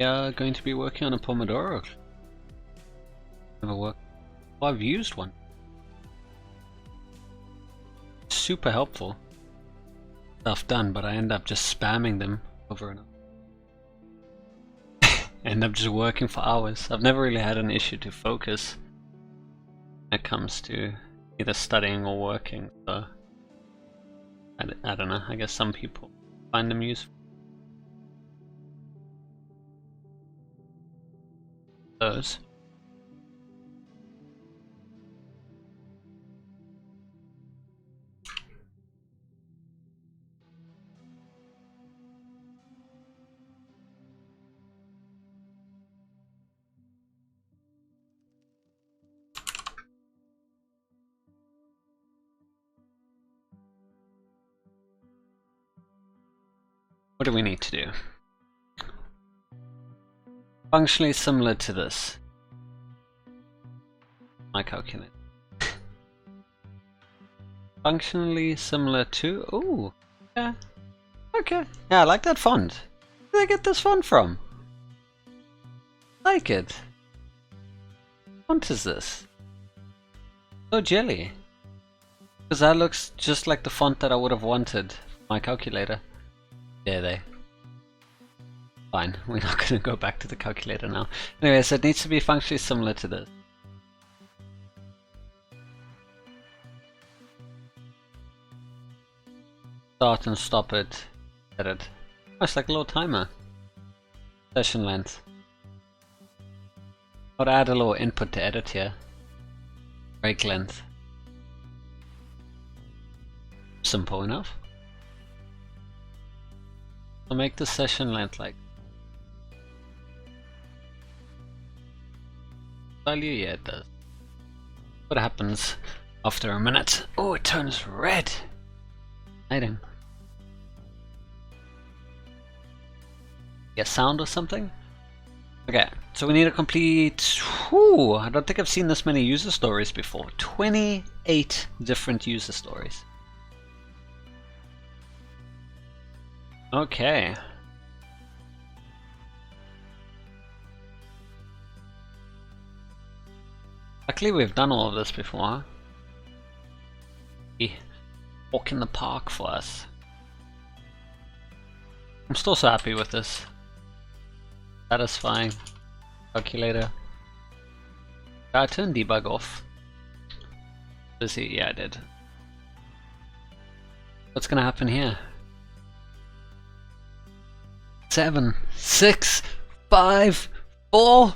are going to be working on a Pomodoro. Never worked. Well, I've used one. Super helpful. Stuff done, but I end up just spamming them over and over. End up just working for hours. I've never really had an issue to focus when it comes to either studying or working, so I don't know, I guess some people find them useful. Those. What do we need to do? Functionally similar to this. My calculator. Functionally similar to... Ooh, yeah. Okay. Yeah, I like that font. Where did I get this font from? I like it. What font is this? So jelly. Because that looks just like the font that I would have wanted for my calculator. There they. Fine, we're not going to go back to the calculator now. Anyway, so it needs to be functionally similar to this. Start and stop it. Edit. Oh, it's like a little timer. Session length. I'll add a little input to edit here. Break length. Simple enough. I'll make the session length like value. Yeah, it does. What happens after a minute? Oh, it turns red. Item. Yeah, sound or something. Okay, so we need a complete. Whew, I don't think I've seen this many user stories before. 28 different user stories. Okay. Luckily we've done all of this before, huh? Walk in the park for us. I'm still so happy with this. Satisfying. Calculator. Did I turn debug off? Does he? Yeah, I did. What's gonna happen here? 7, 6, 5, 4,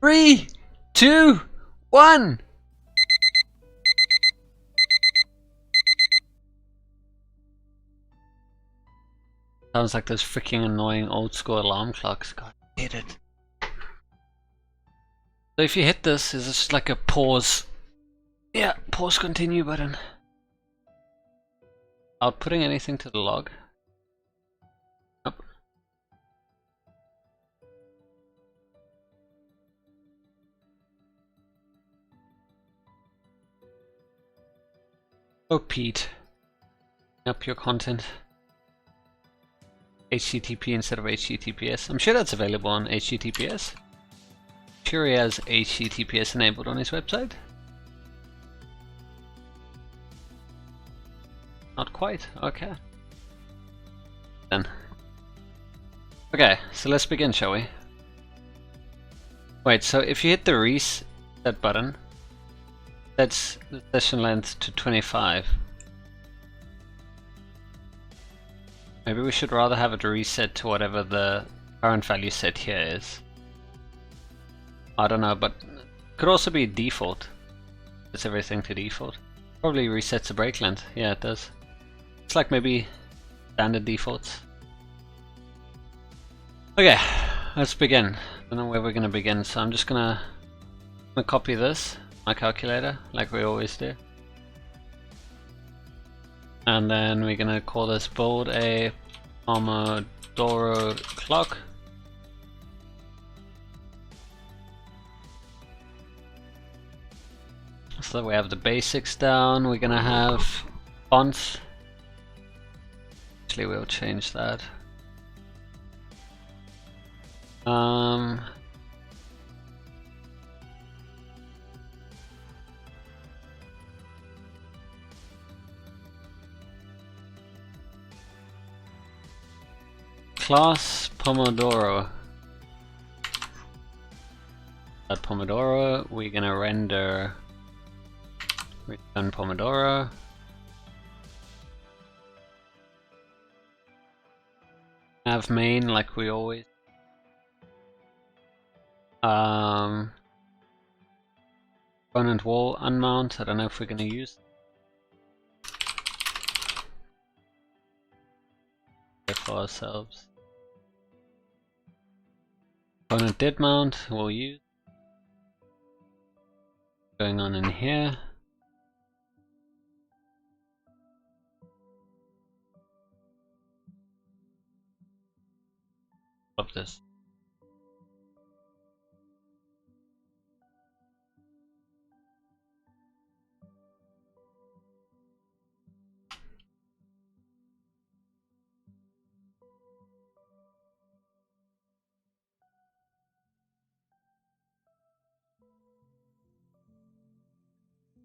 3, 2, 1. Sounds like those freaking annoying old school alarm clocks. God, I hate it. So if you hit this, is just like a pause. Yeah, pause continue button. Outputting anything to the log? Nope. Oh, Pete. Up your content. HTTP instead of HTTPS. I'm sure that's available on HTTPS. Sure he has HTTPS enabled on his website. Not quite. Okay. Then. Okay, so let's begin, shall we? Wait, so if you hit the reset button, that's the session length to 25. Maybe we should rather have it reset to whatever the current value set here is. I don't know, but it could also be default. It's everything to default. Probably resets the break length. Yeah, it does. It's like maybe standard defaults. Okay, let's begin. I don't know where we're gonna begin, so I'm just gonna copy this, my calculator, like we always do. And then we're gonna call this build a Pomodoro clock. So we have the basics down. We're gonna have fonts. Actually, we'll change that. Um, class Pomodoro. At Pomodoro, we're gonna render return Pomodoro. Have main like we always. Component wall unmount. I don't know if we're gonna use it for ourselves. Component did mount. We'll use. Going on in here. Love this.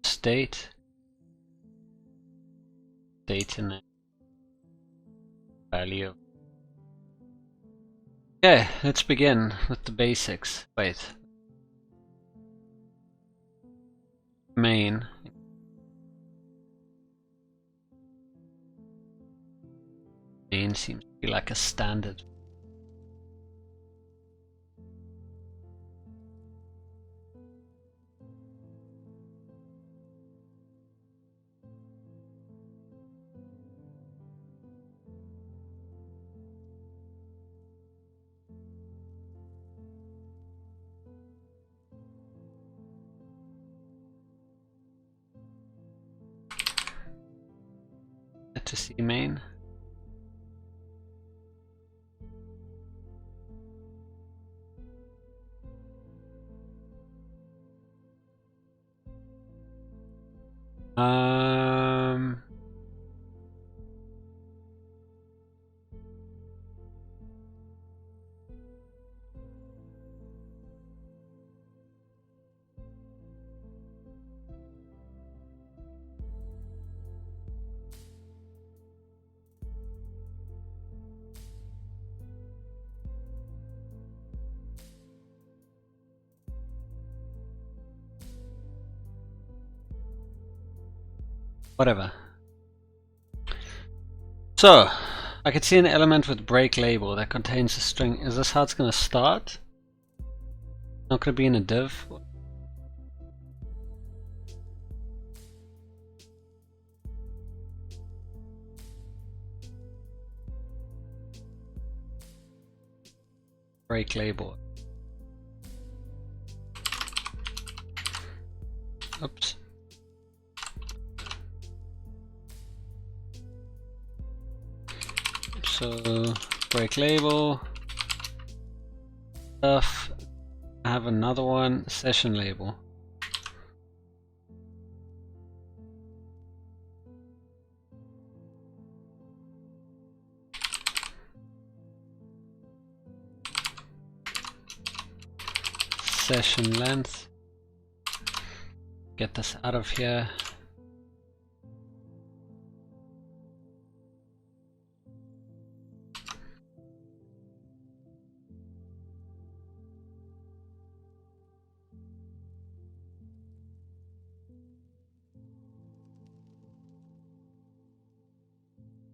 State in the value. Okay, let's begin with the basics. Wait. Main. Main seems to be like a standard. To see main. Whatever. So, I could see an element with break label that contains a string. Is this how it's going to start? Not going to be in a div? Break label. Oops. So break label stuff. I have another one, session label. Session length. Get this out of here.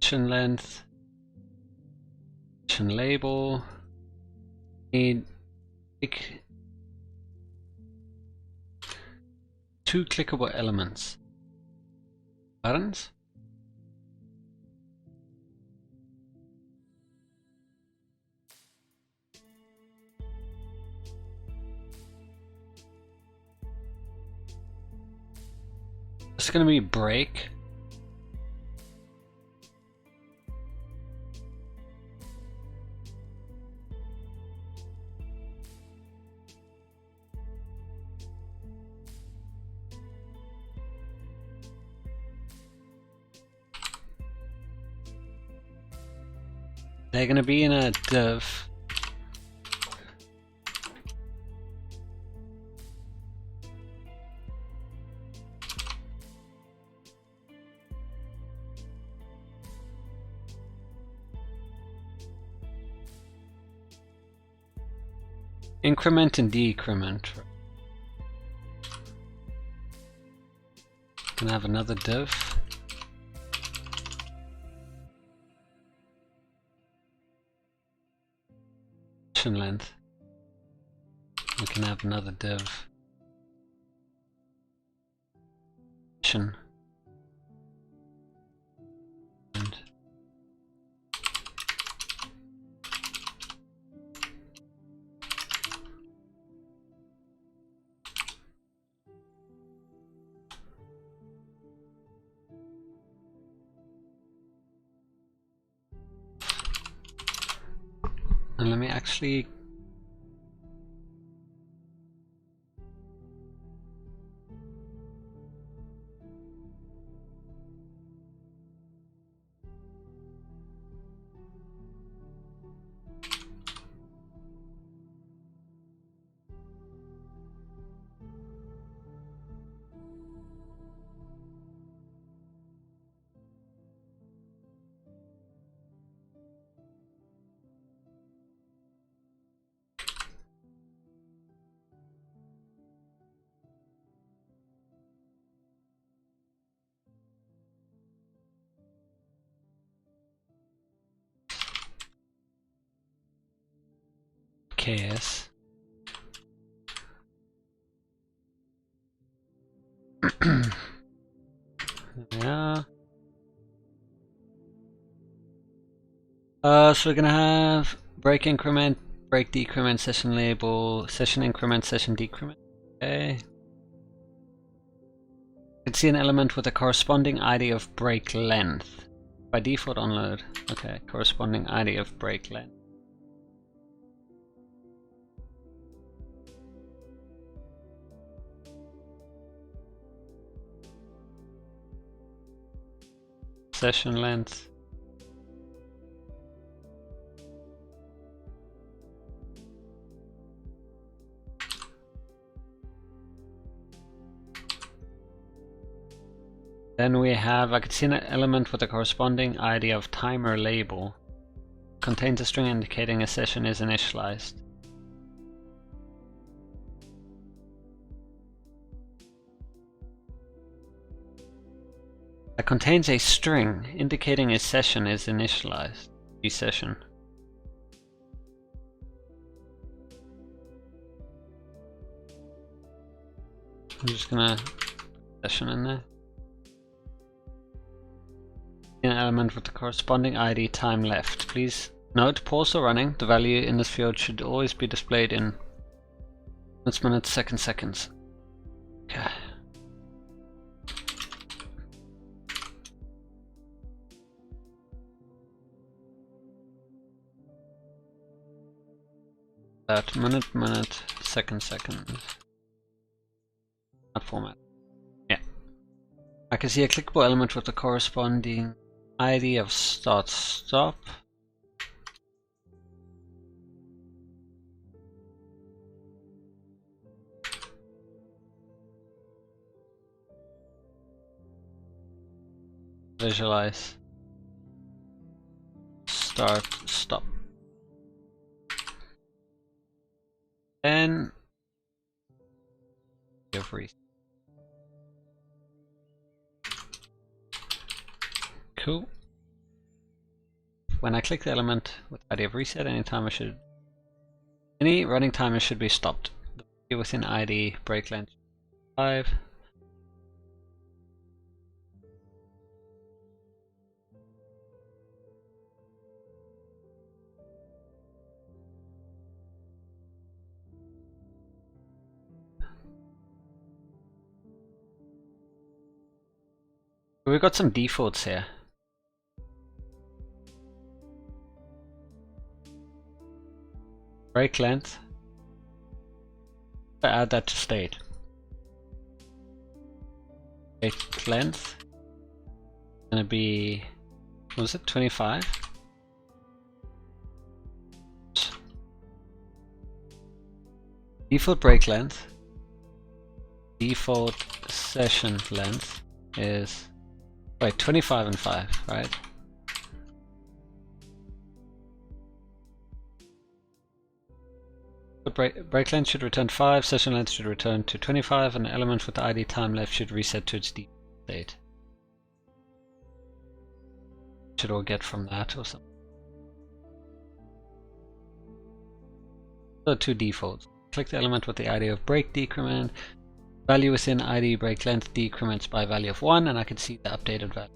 Session length. Session label. Need two clickable elements. Buttons. It's going to be break. They're going to be in a div. increment and decrement. Can I have another div? Session length. We can have another div. Session. And let me actually KS. Yeah. So we're gonna have break increment, break decrement, session label, session increment, session decrement. Okay. You can see an element with a corresponding ID of break length. By default onload. Okay, corresponding ID of break length. Session length. Then we have, I could see an element with a corresponding ID of timer label. Contains a string indicating a session is initialized. That contains a string indicating a session is initialized. The session. I'm just gonna put session in there. An element with the corresponding ID time left. Please note, pause or running. The value in this field should always be displayed in minutes, seconds. Okay. That minute, second. Not format. Yeah. I can see a clickable element with the corresponding ID of stop. Visualize. Start, stop. Then give reset. Cool. When I click the element with ID of reset, any running timer should be stopped. Within ID break length 5. We've got some defaults here. Break length. Add that to state. Break length. Gonna be, what was it, 25? Default break length. Default session length is, wait, 25 and 5, right? break length should return 5, session length should return to 25, and the element with the ID time left should reset to its default state. Should all get from that or something. So 2 defaults. Click the element with the ID of break decrement. Value within ID break length decrements by value of 1, and I can see the updated value.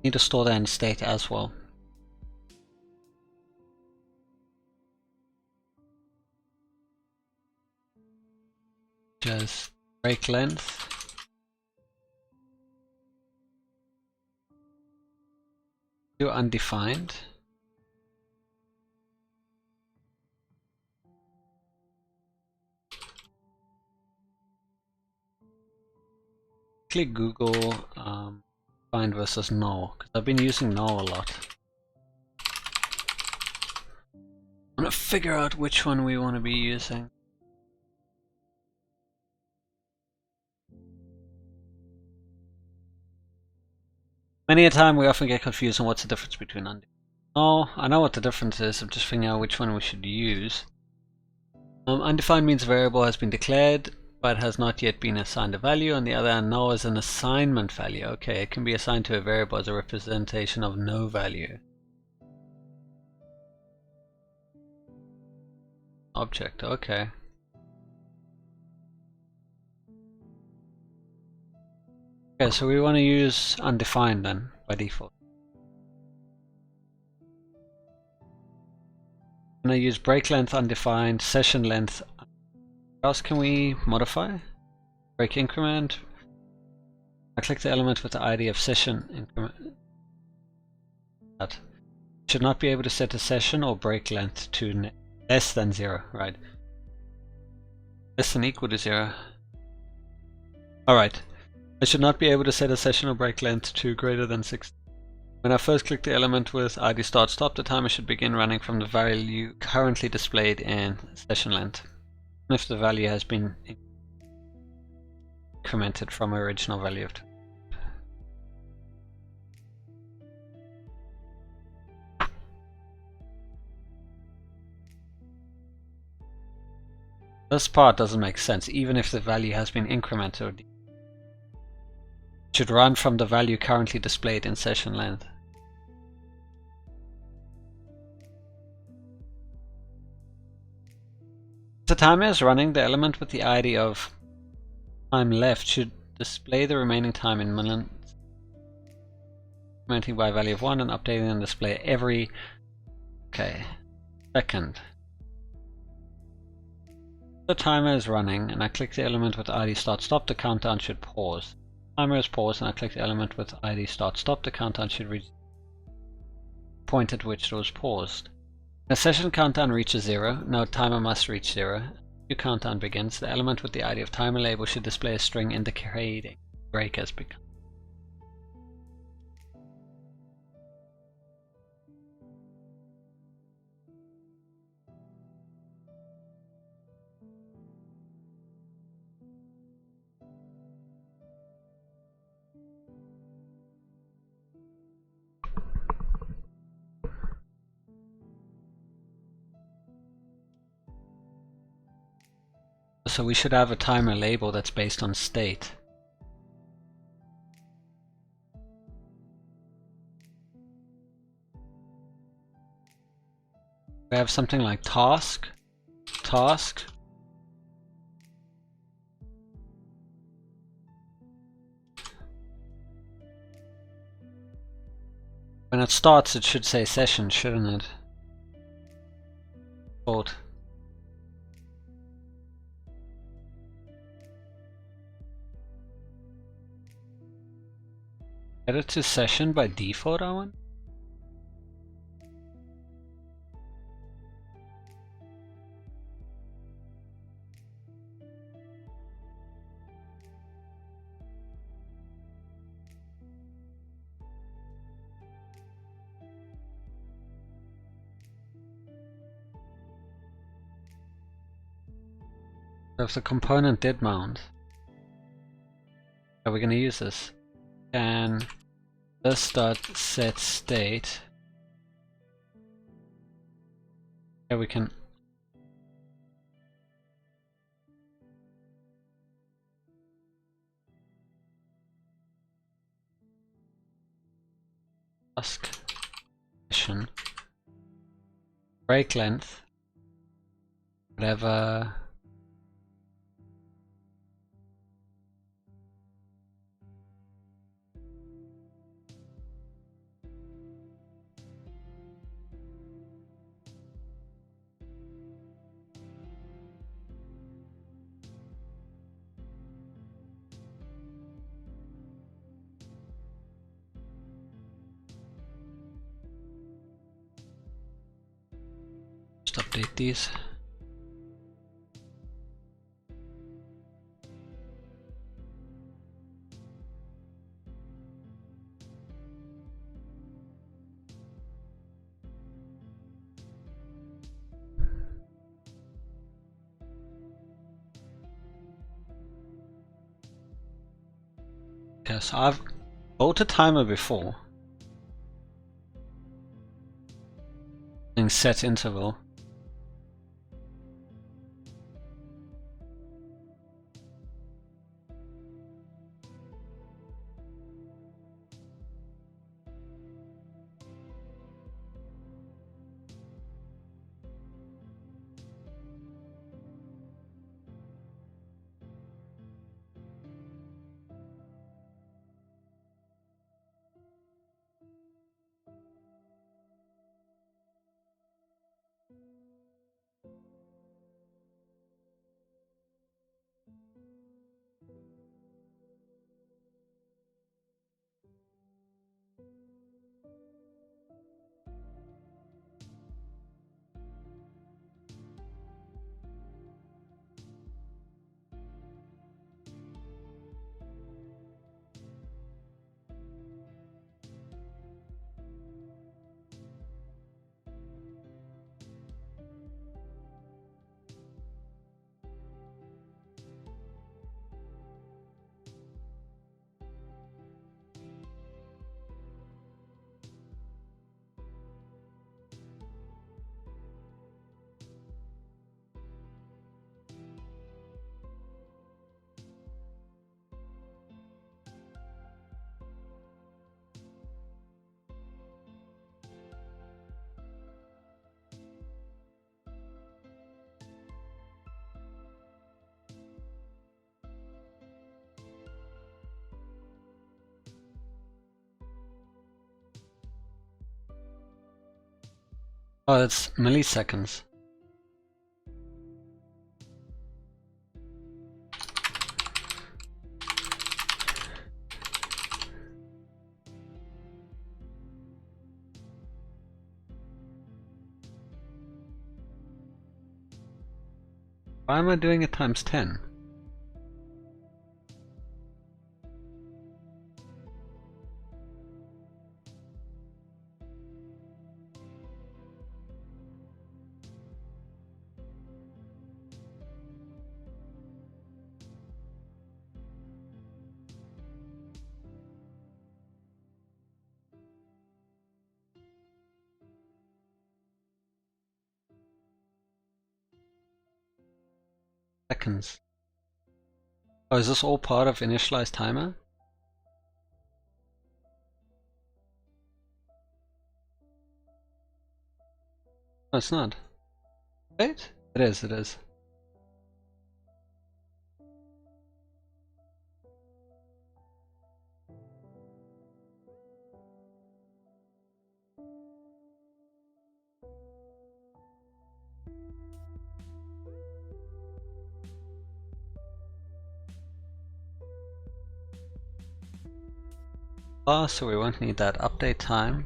Need to store that in state as well. Just break length. To undefined. Click Google find versus null, because I've been using null a lot. I'm gonna figure out which one we want to be using. Many a time we often get confused on what's the difference between undefined and null. I know what the difference is, I'm just figuring out which one we should use. Undefined means a variable has been declared but has not yet been assigned a value. On the other hand, null is an assignment value. Okay, it can be assigned to a variable as a representation of no value. Object, okay. Okay, so we want to use undefined then, by default. I'm going to use break length undefined, session length. What else can we modify? Break increment. I click the element with the ID of session increment. That should not be able to set a session or break length to less than 0, right? Less than equal to 0. Alright. I should not be able to set a session or break length to greater than 6. When I first click the element with ID start stop, the timer should begin running from the value currently displayed in session length, if the value has been incremented from original value of 2. This part doesn't make sense, even if the value has been incremented. It should run from the value currently displayed in session length. If the timer is running, the element with the ID of time left should display the remaining time in minutes, incrementing by a value of 1 and updating the display every second. If the timer is running and I click the element with ID start stop, the countdown should pause. The timer is paused and I click the element with ID start stop, the countdown should reach the point at which it was paused. When a session countdown reaches 0, no timer must reach 0. A new countdown begins. The element with the ID of timer label should display a string indicating break has begun. So we should have a timer label that's based on state. We have something like task. When it starts, it should say session, shouldn't it? Default. Set it to session by default, I want. So if the component did mount, are we going to use this? And This dot set state. Here we can task session, break length, whatever. Just update these. Okay, so I've built a timer before. And set interval. Oh, it's milliseconds. Why am I doing it times 10? Seconds. Oh, is this all part of initialize timer? No, it's not. Wait? It is, it is. Oh, so we won't need that update time.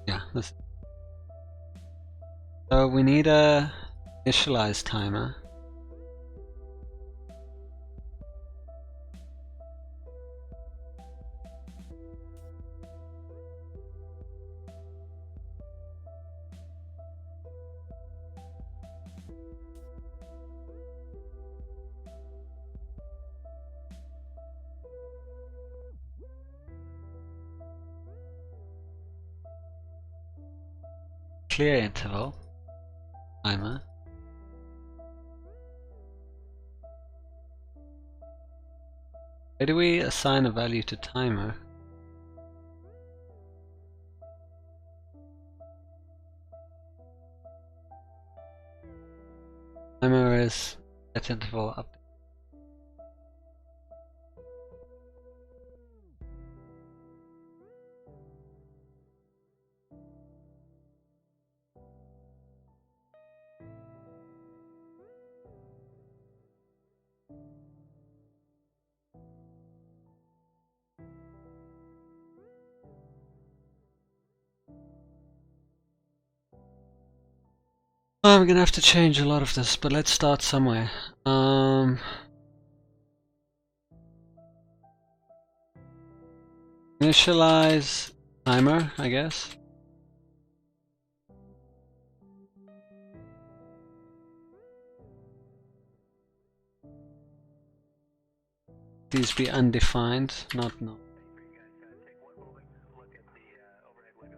Yeah, this. So we need a initialize timer. clear interval timer. Where do we assign a value to timer? Timer is set interval update. I'm gonna have to change a lot of this, but let's start somewhere. Initialize timer, I guess. These be undefined, not no.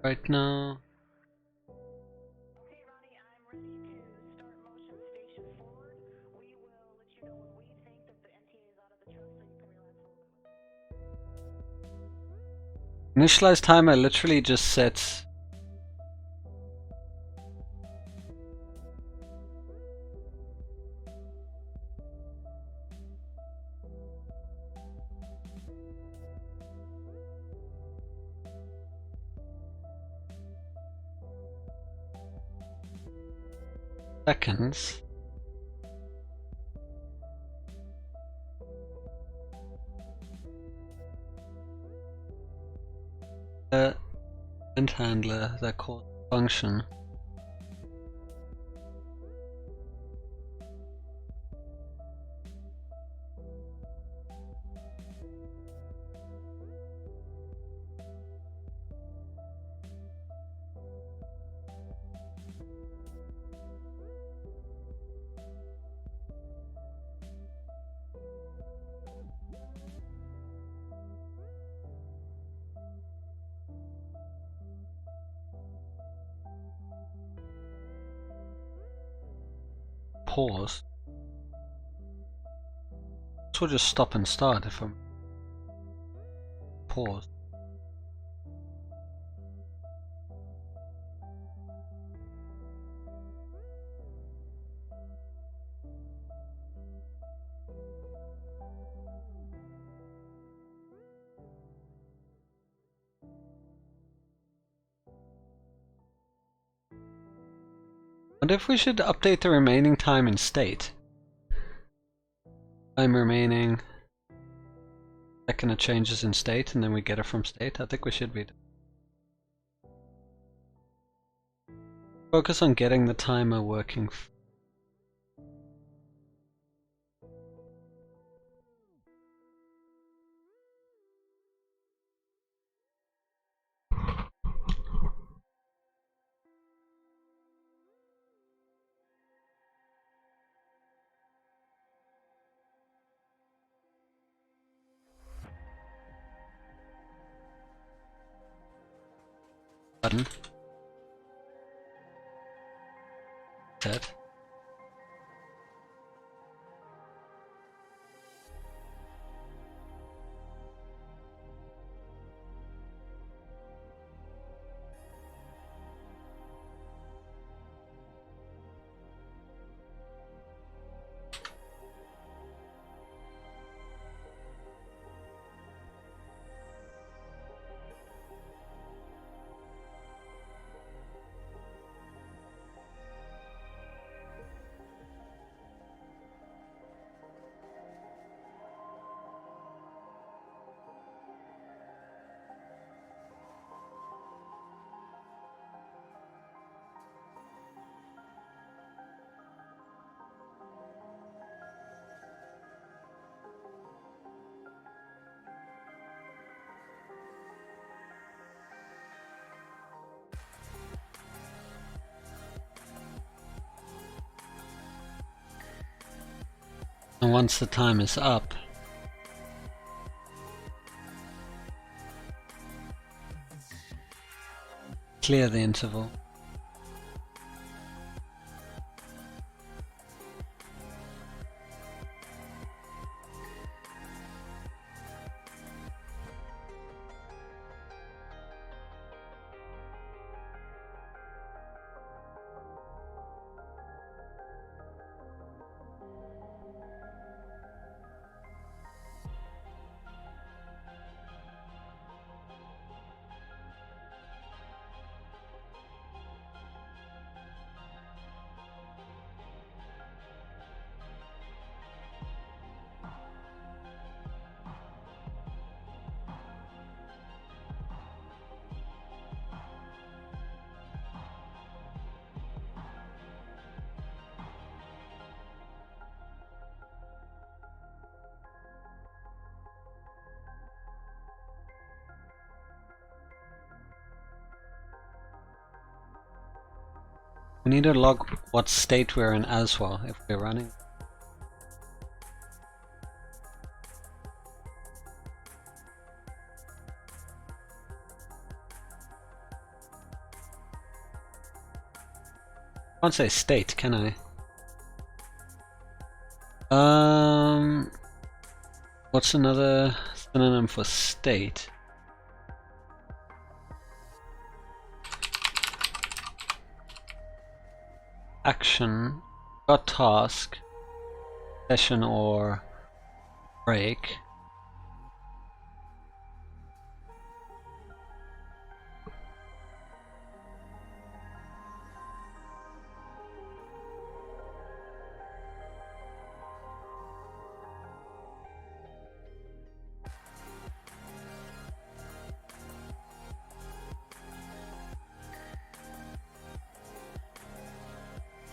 Right now. Initialize timer literally just sets seconds. Event handler that calls function. Pause. This will just stop and start if I'm pause. Wonder if we should update the remaining time in state. Time remaining. Second it changes in state and then we get it from state. I think we should be. Focus on getting the timer working. Button. Set. And once the time is up, clear the interval. We need to log what state we're in as well if we're running. I can't say state, can I? What's another synonym for state? Action, got task, session or break.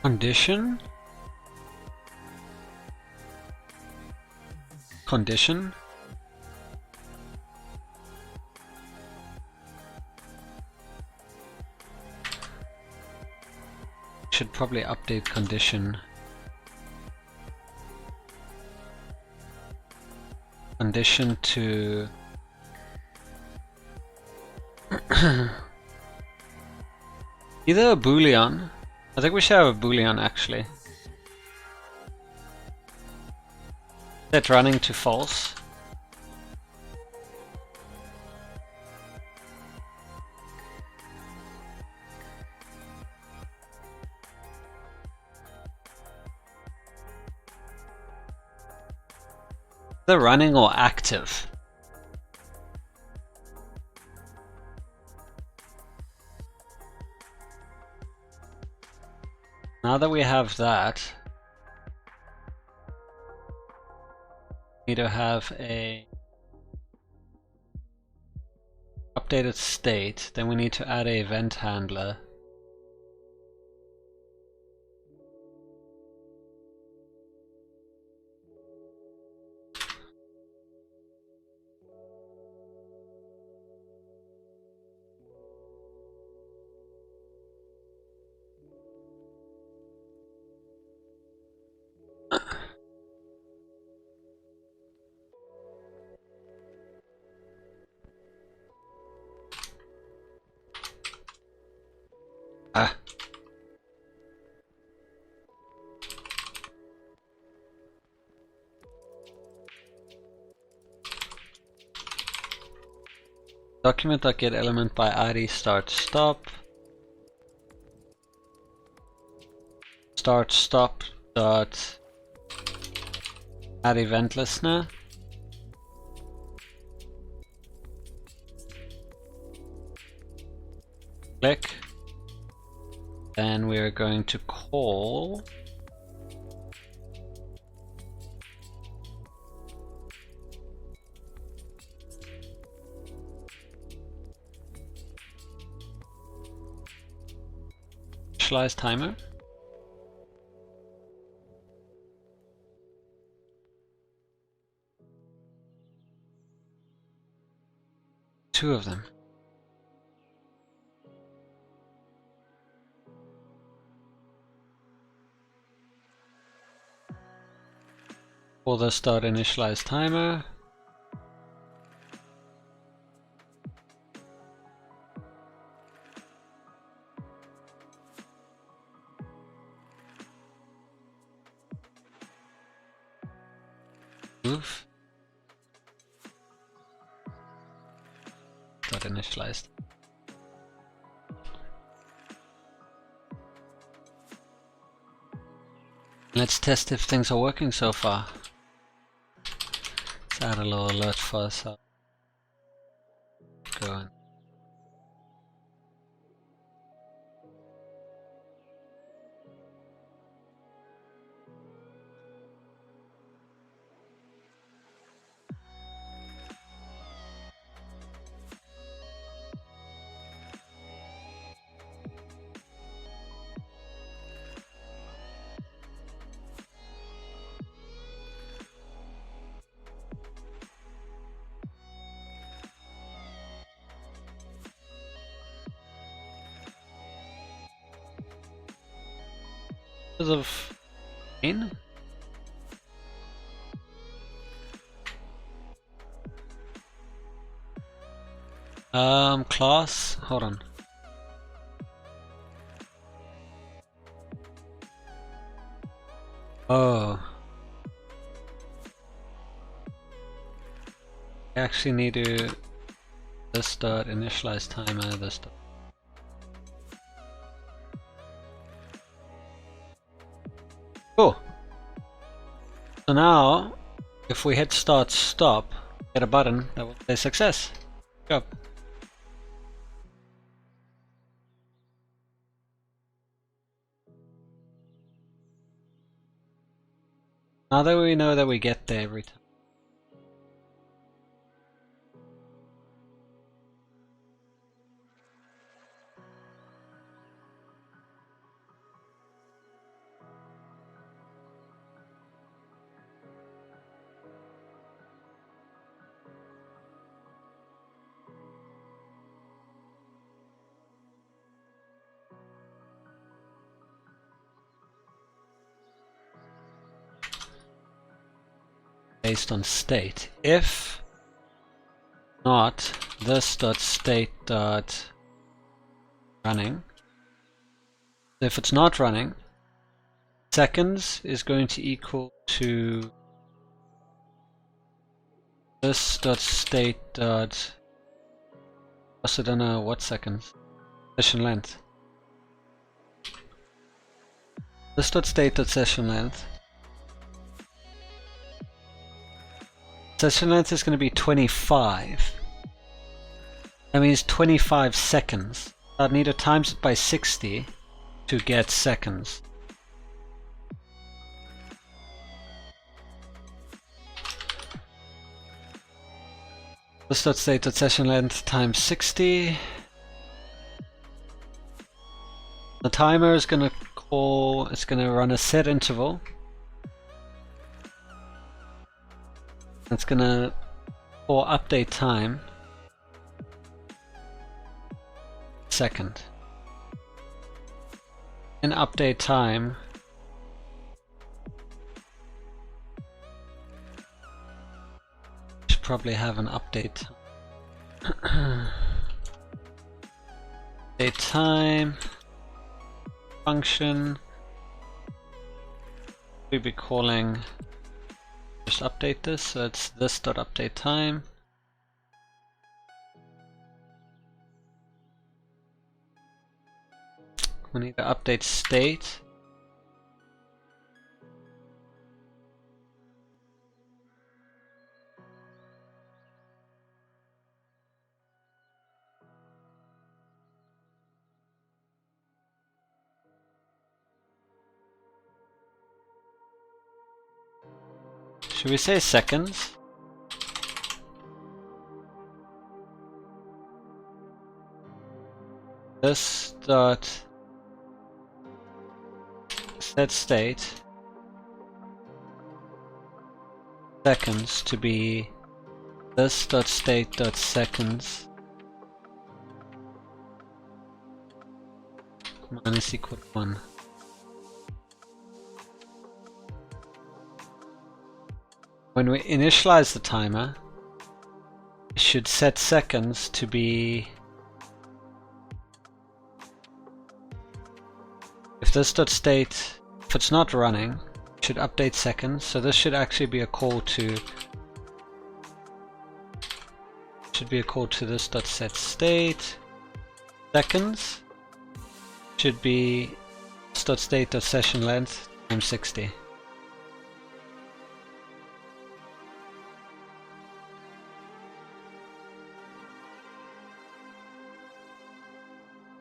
Condition? Condition? Should probably update condition. Condition to either a boolean. I think we should have a boolean actually. Set running to false. The running or active. Now that we have that, we need to have a updated state. Then we need to add a event handler. Document.get element by ID start stop. Start stop dot add event listener. Click. Then we're going to call initialize timer. Two of them. For the start initialize timer. Move. Start initialized. Let's test if things are working so far. Let's add a little alert for us. Go on. Because of main? Class, hold on. Oh. I actually need to this dot initialize timer, this dot. Cool. So now, if we hit start stop, get a button that will say success. Good job. Now that we know that we get there every time. Based on state. If not this dot state dot running. If it's not running, seconds is going to equal to this dot state dot. I don't know what seconds. Session length. This dot state dot session length. Session length is going to be 25. That means 25 seconds. I'd need to times it by 60 to get seconds. This dot state dot session length times 60. The timer is going to call, it's going to run a set interval. It's going to call update time second. In update time, should probably have an update update time function. We'll be calling, just update this, so it's this dot update time. We need to update state. Should we say seconds? This dot set state seconds to be this dot state dot seconds minus equal to 1. When we initialize the timer, it should set seconds to be, if this dot state, if it's not running, it should update seconds. So this should actually be a call to, should be a call to this dot set state seconds. Should be this dot state dot session length times 60.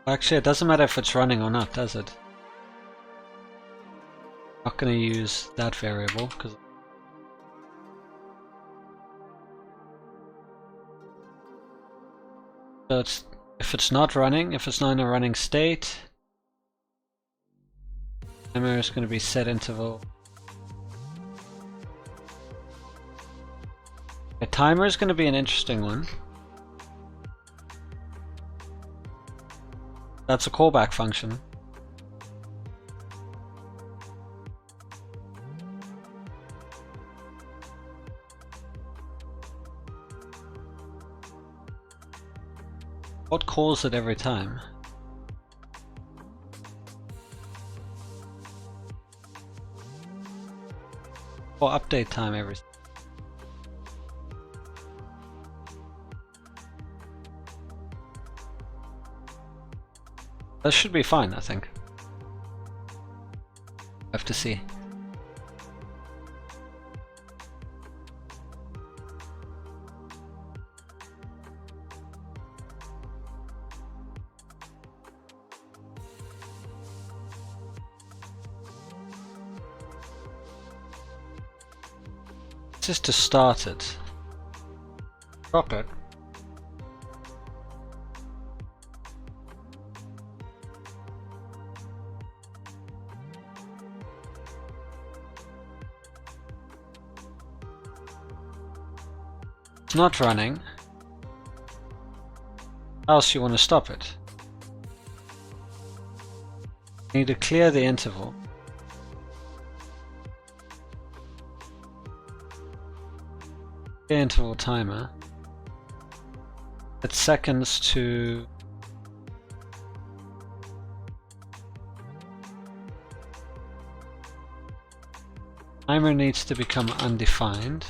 Actually, it doesn't matter if it's running or not, does it? I'm not going to use that variable because so it's, if it's not running, if it's not in a running state, timer is going to be set interval. A timer is going to be an interesting one. That's a callback function. What calls it every time? Or update time every. That should be fine, I think. Have to see. Just to start it. Drop it. It's not running. How else you want to stop it? You need to clear the interval. Clear interval timer. Set seconds to timer needs to become undefined.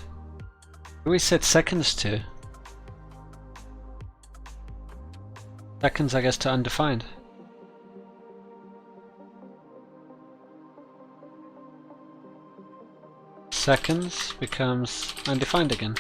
What do we set seconds to? Seconds, I guess, to undefined. Seconds becomes undefined again.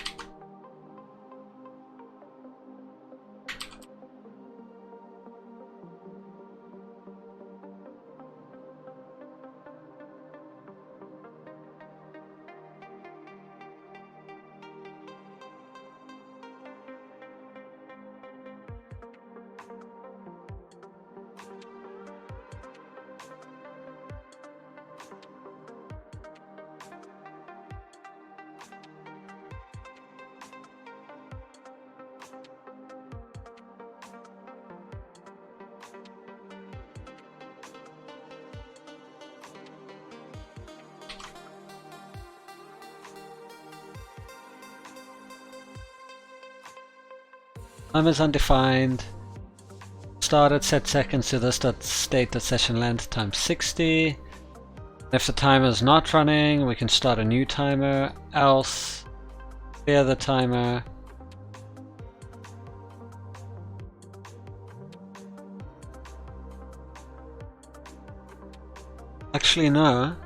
Time is undefined. Started, set seconds to this dot state dot session length times 60. If the timer is not running, we can start a new timer. Else, clear the timer. Actually, no.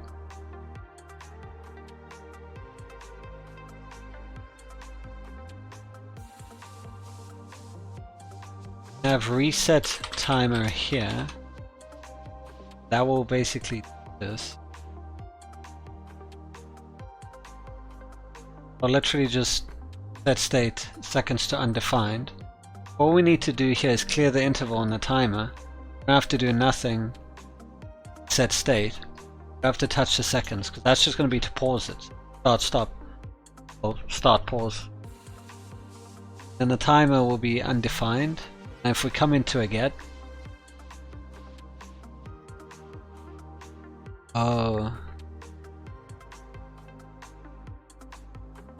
I have reset timer here. That will basically do this. I'll literally just set state seconds to undefined. All we need to do here is clear the interval on the timer. We don't have to do nothing. Set state. We have to touch the seconds because that's just going to be to pause it. Start, stop. Or start, pause. Then the timer will be undefined. And if we come into a get, we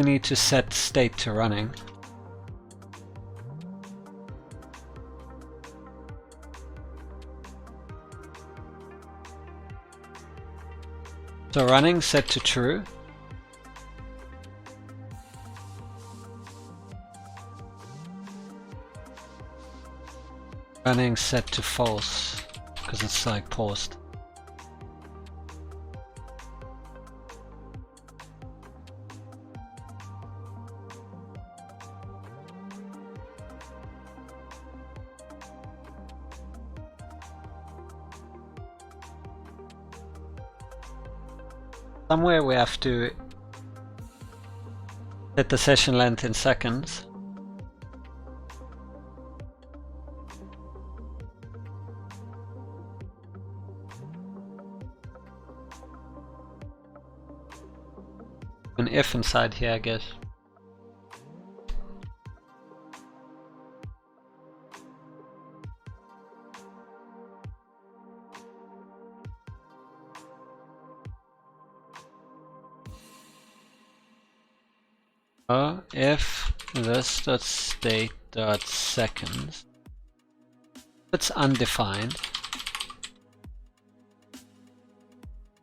need to set state to running. So running set to true. Running set to false, because it's like paused. Somewhere we have to set the session length in seconds. An if inside here, I guess. If this dot state dot seconds it's undefined.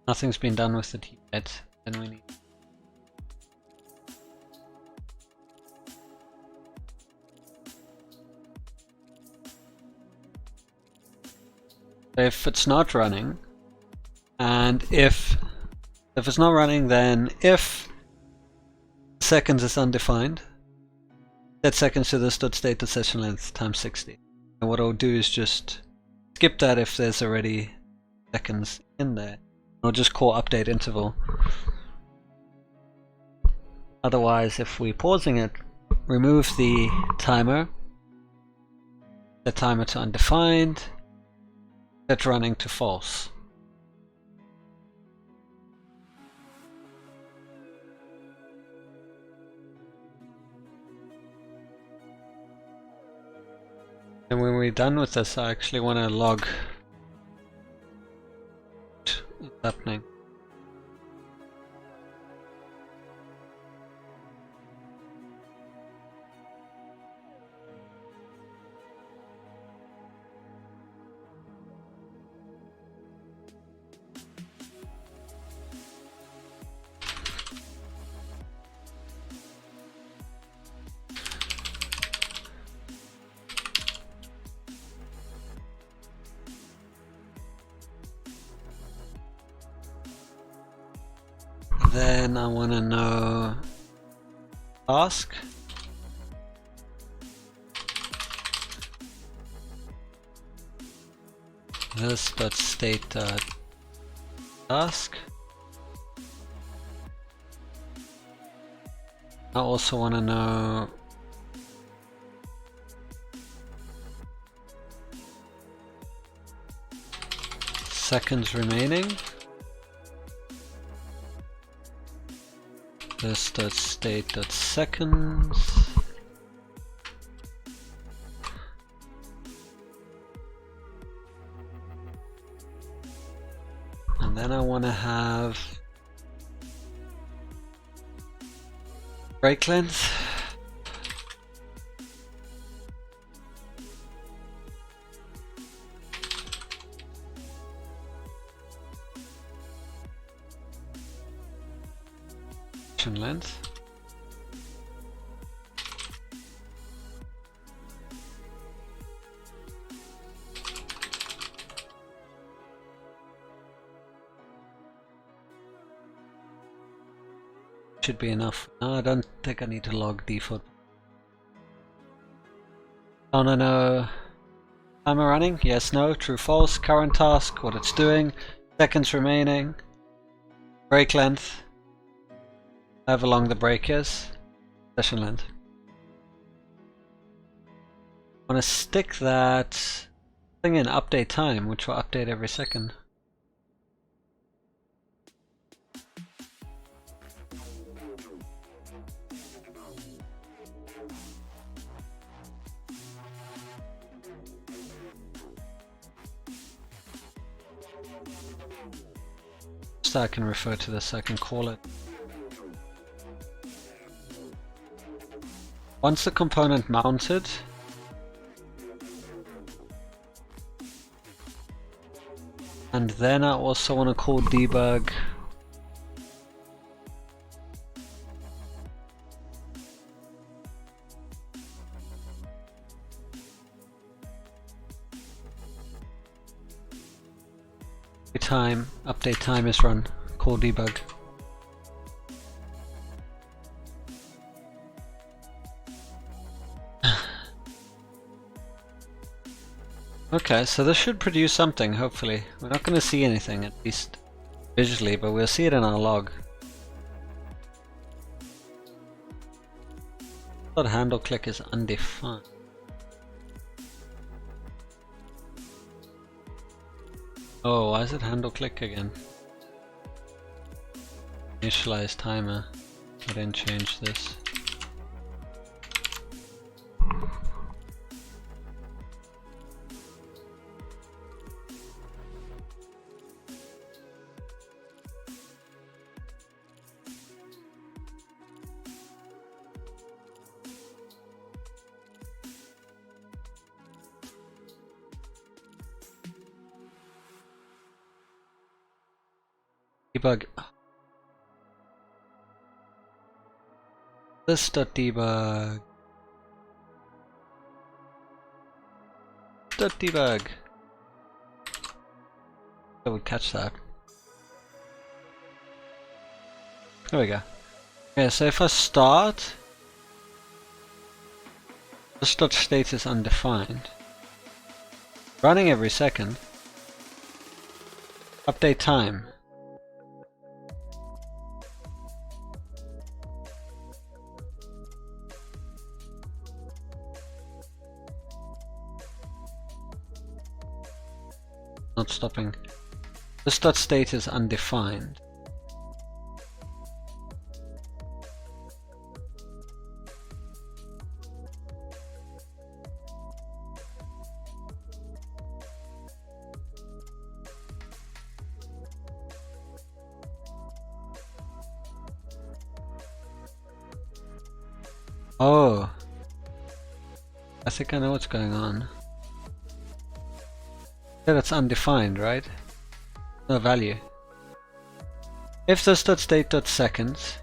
Nothing's been done with it yet, then we need. If it's not running, and if it's not running, then if seconds is undefined, set seconds to this.state.session length times 60. And what I'll do is just skip that if there's already seconds in there. I'll just call update interval. Otherwise, if we're pausing it, remove the timer, set timer to undefined, set running to false. And when we're done with this, I actually want to log what's happening. Then I want to know task. This.state task. I also want to know seconds remaining. This.state.seconds. And then I want to have break length. Length. Should be enough. No, I don't think I need to log default. I want to know timer running. Yes, no, true, false. Current task, what it's doing. Seconds remaining. Break length. However long the break is. Session length. I want to stick that thing in update time, which will update every second. So I can refer to this, I can call it. Once the component mounted, and then I also want to call debug time, update time is run, call debug. Okay, so this should produce something, hopefully. We're not going to see anything, at least visually, but we'll see it in our log. That handle click is undefined. Oh, why is it handle click again? Initialize timer. I didn't change this. Debug. This.debug. Debug. I would catch that. There we go. Okay, so if I start, this.state is undefined. Running every second. Update time. Not stopping. This.state is undefined. Oh, I think I know what's going on. Yeah, that's undefined, right? No value. If this.state.seconds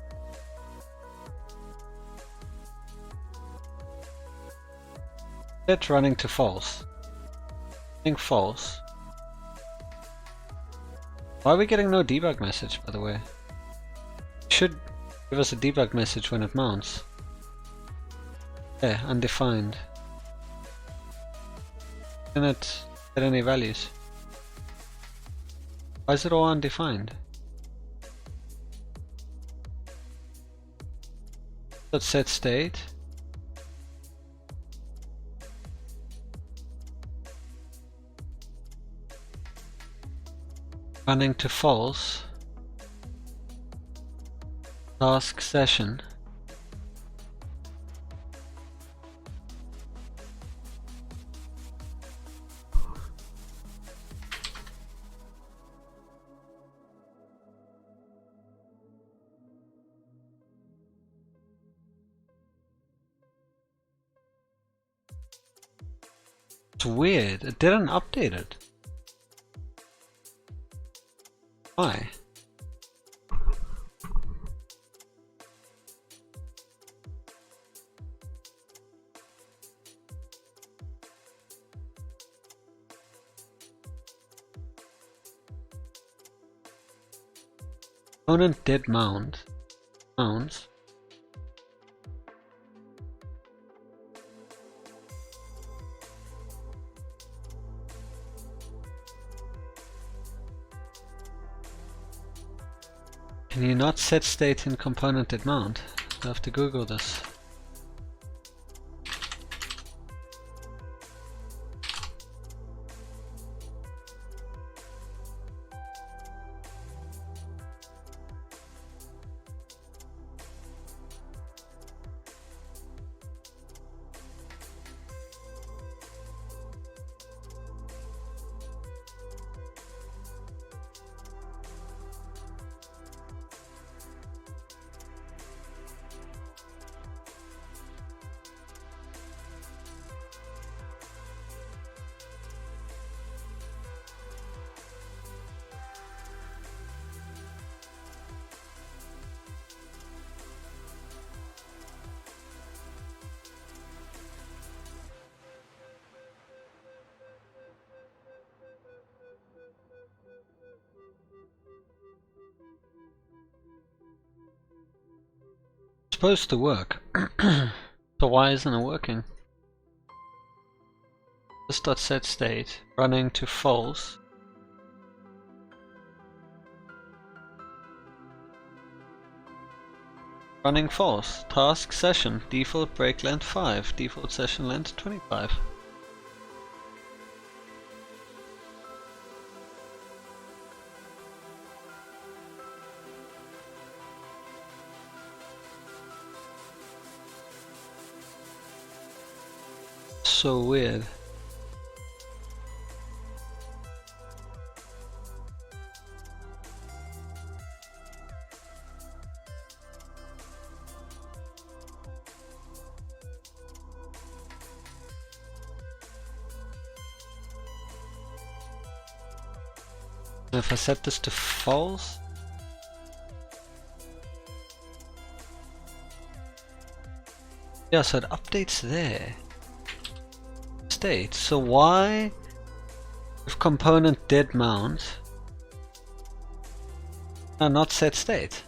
set running to false. Running false. Why are we getting no debug message, by the way? It should give us a debug message when it mounts. Yeah, undefined. Can it get any values? Why is it all undefined? Set state. Running to false. Task session. It's weird, it didn't update it. Why? Component did mount. Mounts. Can you not set state in component did mount? I have to Google this. Supposed to work. So why isn't it working? This.set state running to false. Running false. Task session. Default break length 5. Default session length 25. So weird. If I set this to false, Yeah, so it updates there. State. So why, if component did mount, no, not set state?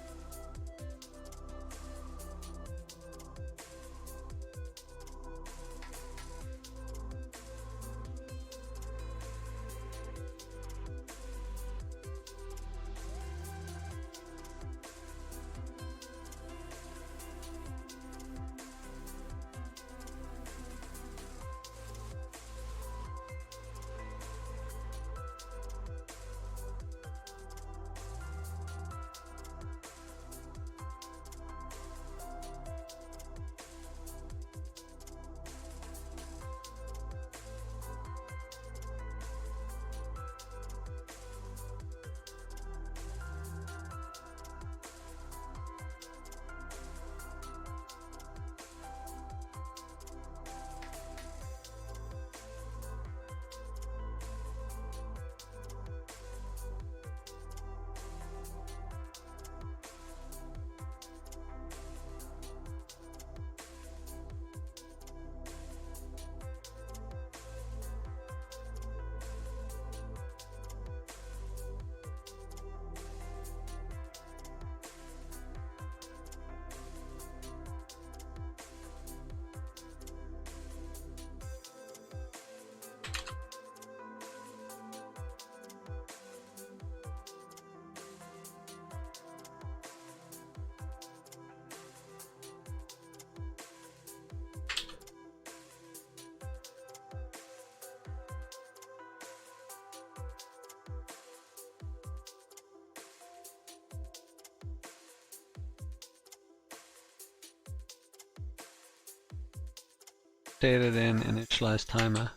Stated in initialize timer.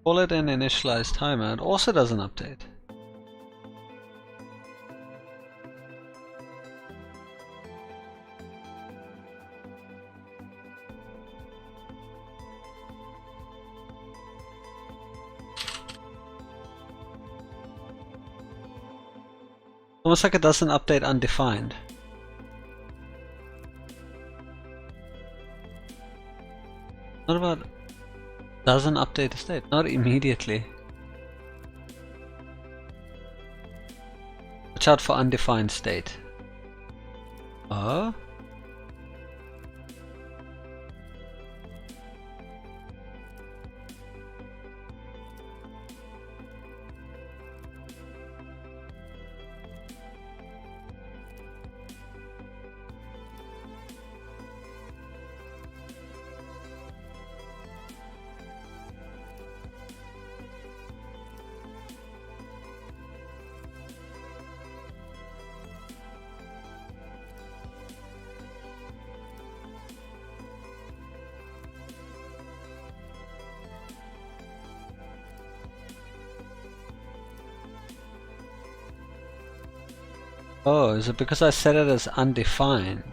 Call it in initialize timer. It also doesn't update. Almost like it doesn't update undefined. What about doesn't update the state? Not immediately. Watch out for undefined state. Oh? Oh, is it because I set it as undefined?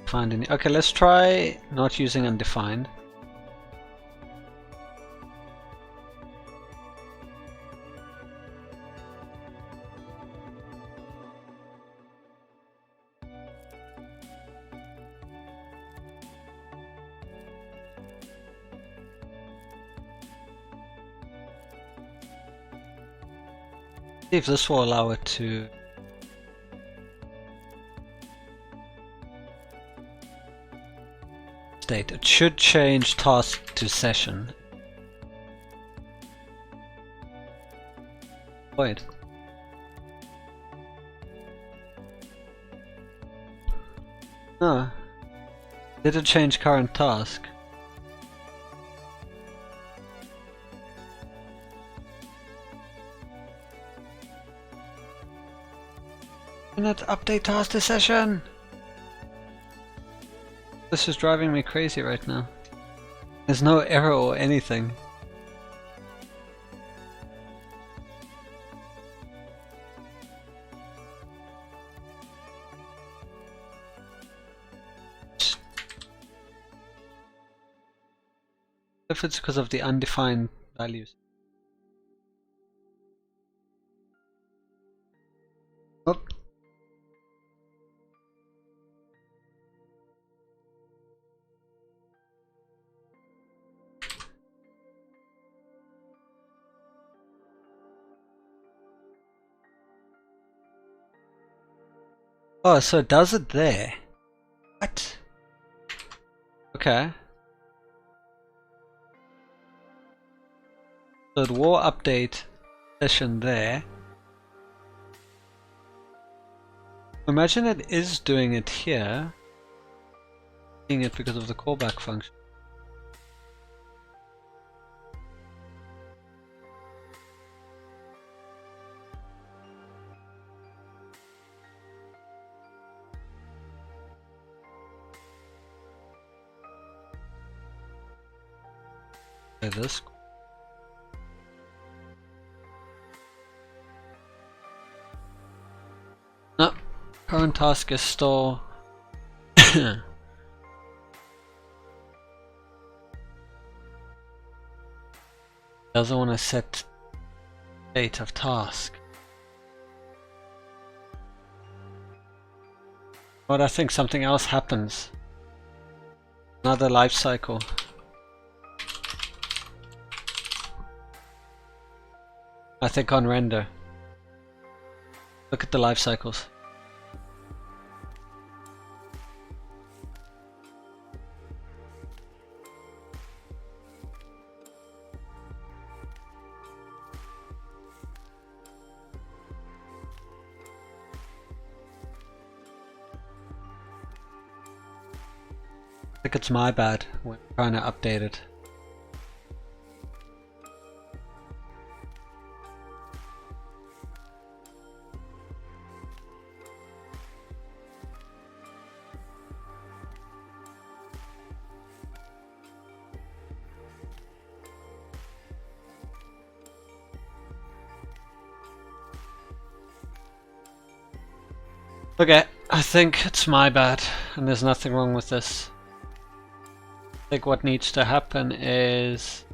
Find any. Okay, let's try not using undefined. See if this will allow it to state. It should change task to session. Wait. No. Did it change current task? Let's update task to session. This is driving me crazy right now. There's no error or anything. If it's because of the undefined values. Oh. Oh, so it does it there. What? Okay. So it will update session there. Imagine it is doing it here. Doing it because of the callback function. Like this. No, current task is still doesn't want to set date of task. But I think something else happens. Another life cycle. I think on render. Look at the life cycles. I think it's my bad when trying to update it. Okay, I think it's my bad, and there's nothing wrong with this. I think what needs to happen is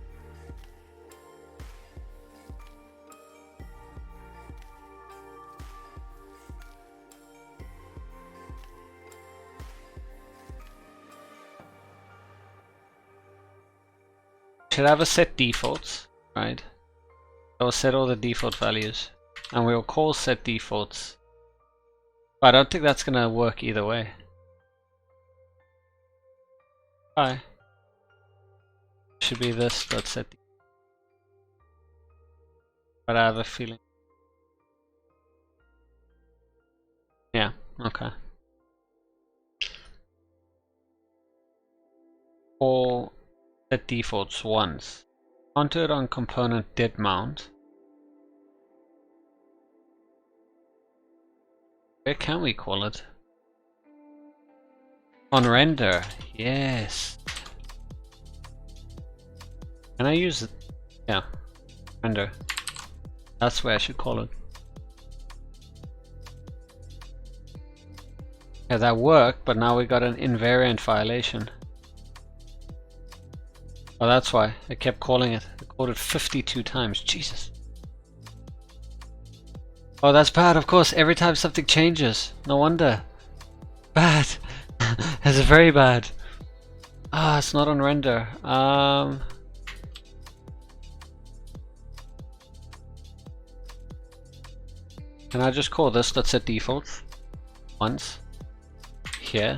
should have a set defaults, right? So we'll set all the default values, and we'll call set defaults. But I don't think that's gonna work either way. Hi. Should be this dot set. But I have a feeling. Yeah, okay. All set defaults once. Onto it on component did mount. Where can we call it? On render, yes. Can I use it? Yeah, render. That's where I should call it. Yeah, that worked, but now we got an invariant violation. Oh, that's why I kept calling it. I called it 52 times. Jesus. Oh, that's bad, of course. Every time something changes. No wonder. Bad. That's very bad. Ah, it's not on render. Can I just call this dot set defaults once? Here.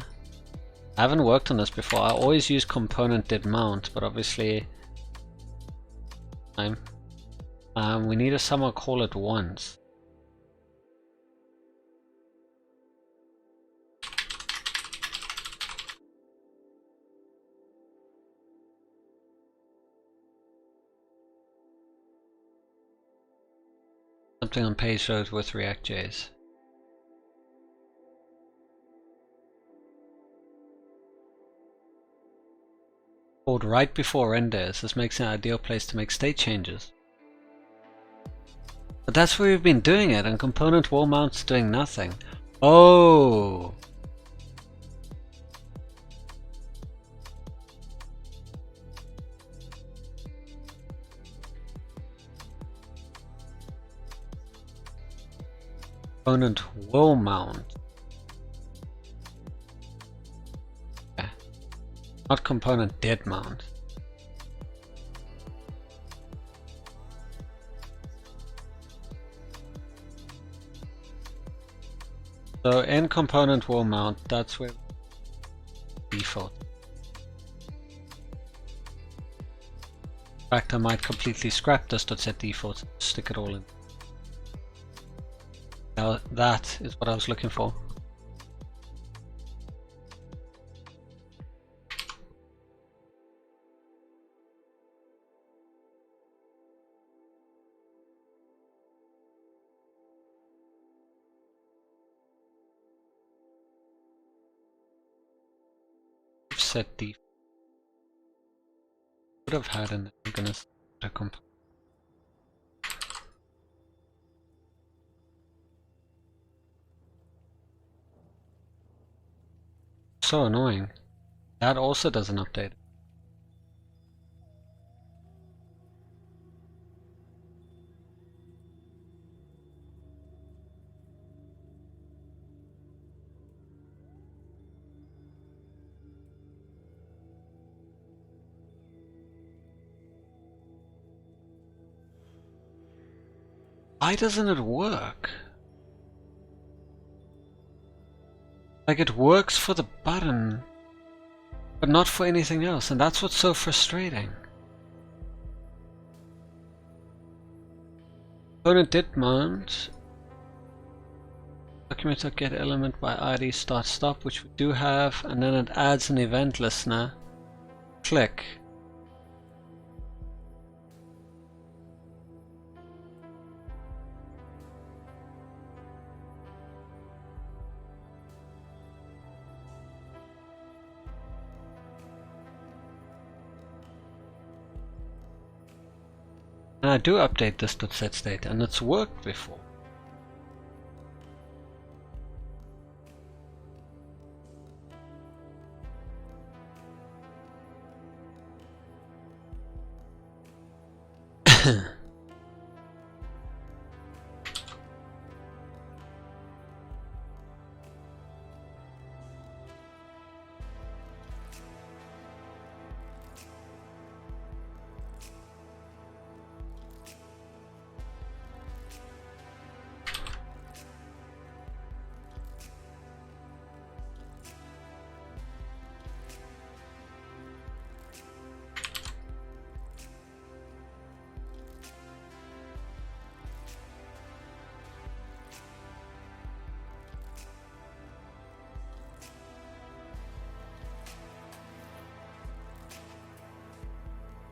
I haven't worked on this before. I always use component did mount, but obviously we need to somehow call it once. Something on page load with React.js. called right before renders. This makes an ideal place to make state changes. But that's where we've been doing it, and component wall mount's doing nothing. Oh! Component wall mount. Okay. Not component dead mount. So in component wall mount, that's where default. In fact, I might completely scrap this.set default and stick it all in. Now that is what I was looking for. Set default. Would have had an organist component. So annoying. That also doesn't update. Why doesn't it work? Like, it works for the button, but not for anything else, and that's what's so frustrating. Component did mount. Document get element by ID start stop, which we do have, and then it adds an event listener. Click. And I do update this.set state, and it's worked before.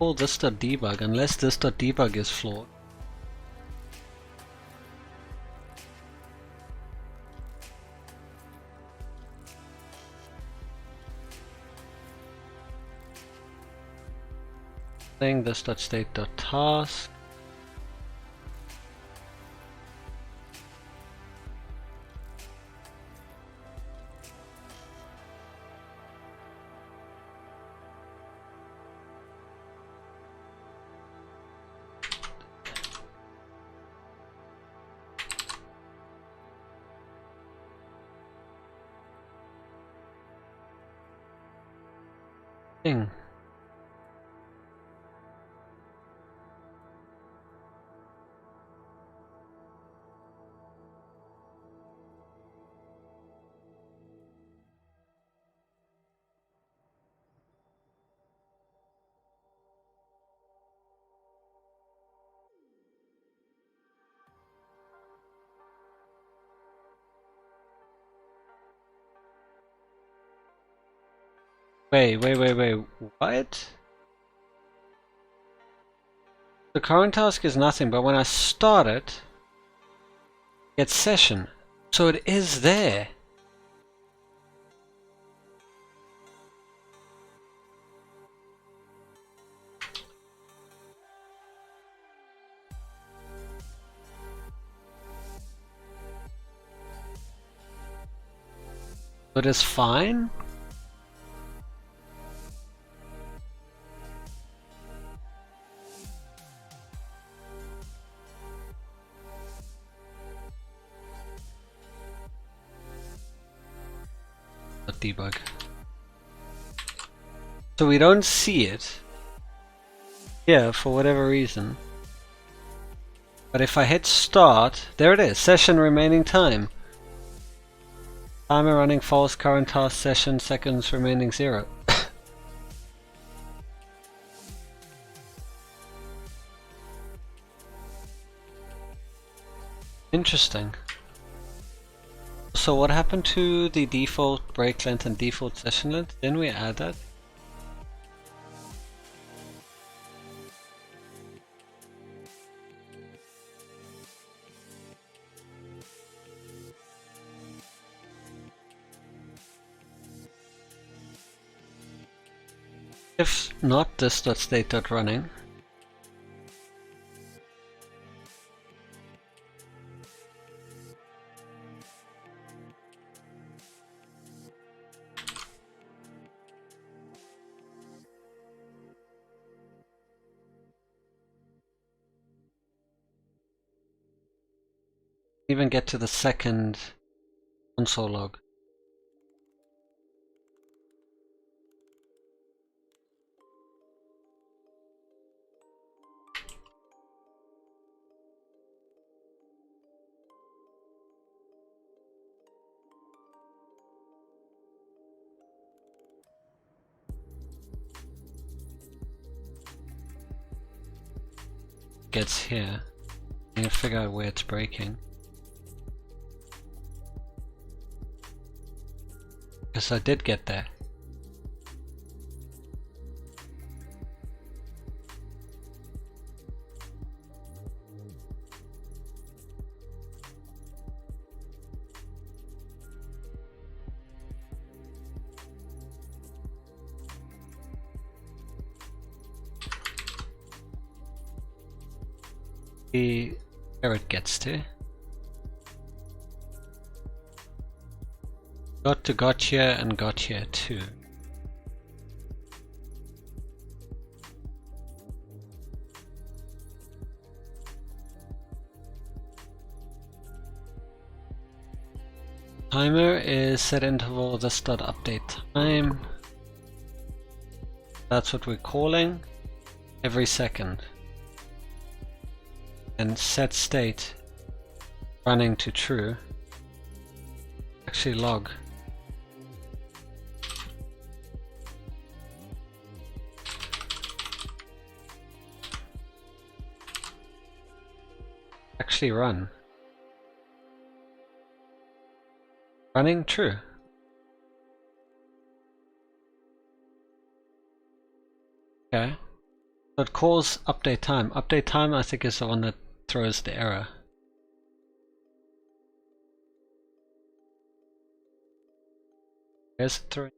Call this.debug unless this.debug is flawed. Saying this.state.task. Thing. Wait, what? The current task is nothing, but when I start it, it's session. So it is there. It is fine. Not debug. So we don't see it here for whatever reason. But if I hit start, there it is, session remaining time. Timer running false, current task session, seconds remaining 0. Interesting. So what happened to the default break length and default session length? Didn't we add that? If not, this.state.running. Even get to the second console log. Gets here. I need to figure out where it's breaking. Because I did get there. Where it gets to. Got here and got here too. Timer is set interval this.update time. That's what we're calling every second. And set state running to true. Actually log. Actually run. Running true. Okay. So it calls update time. Update time I think is the one that throws the error. Where's it throwing?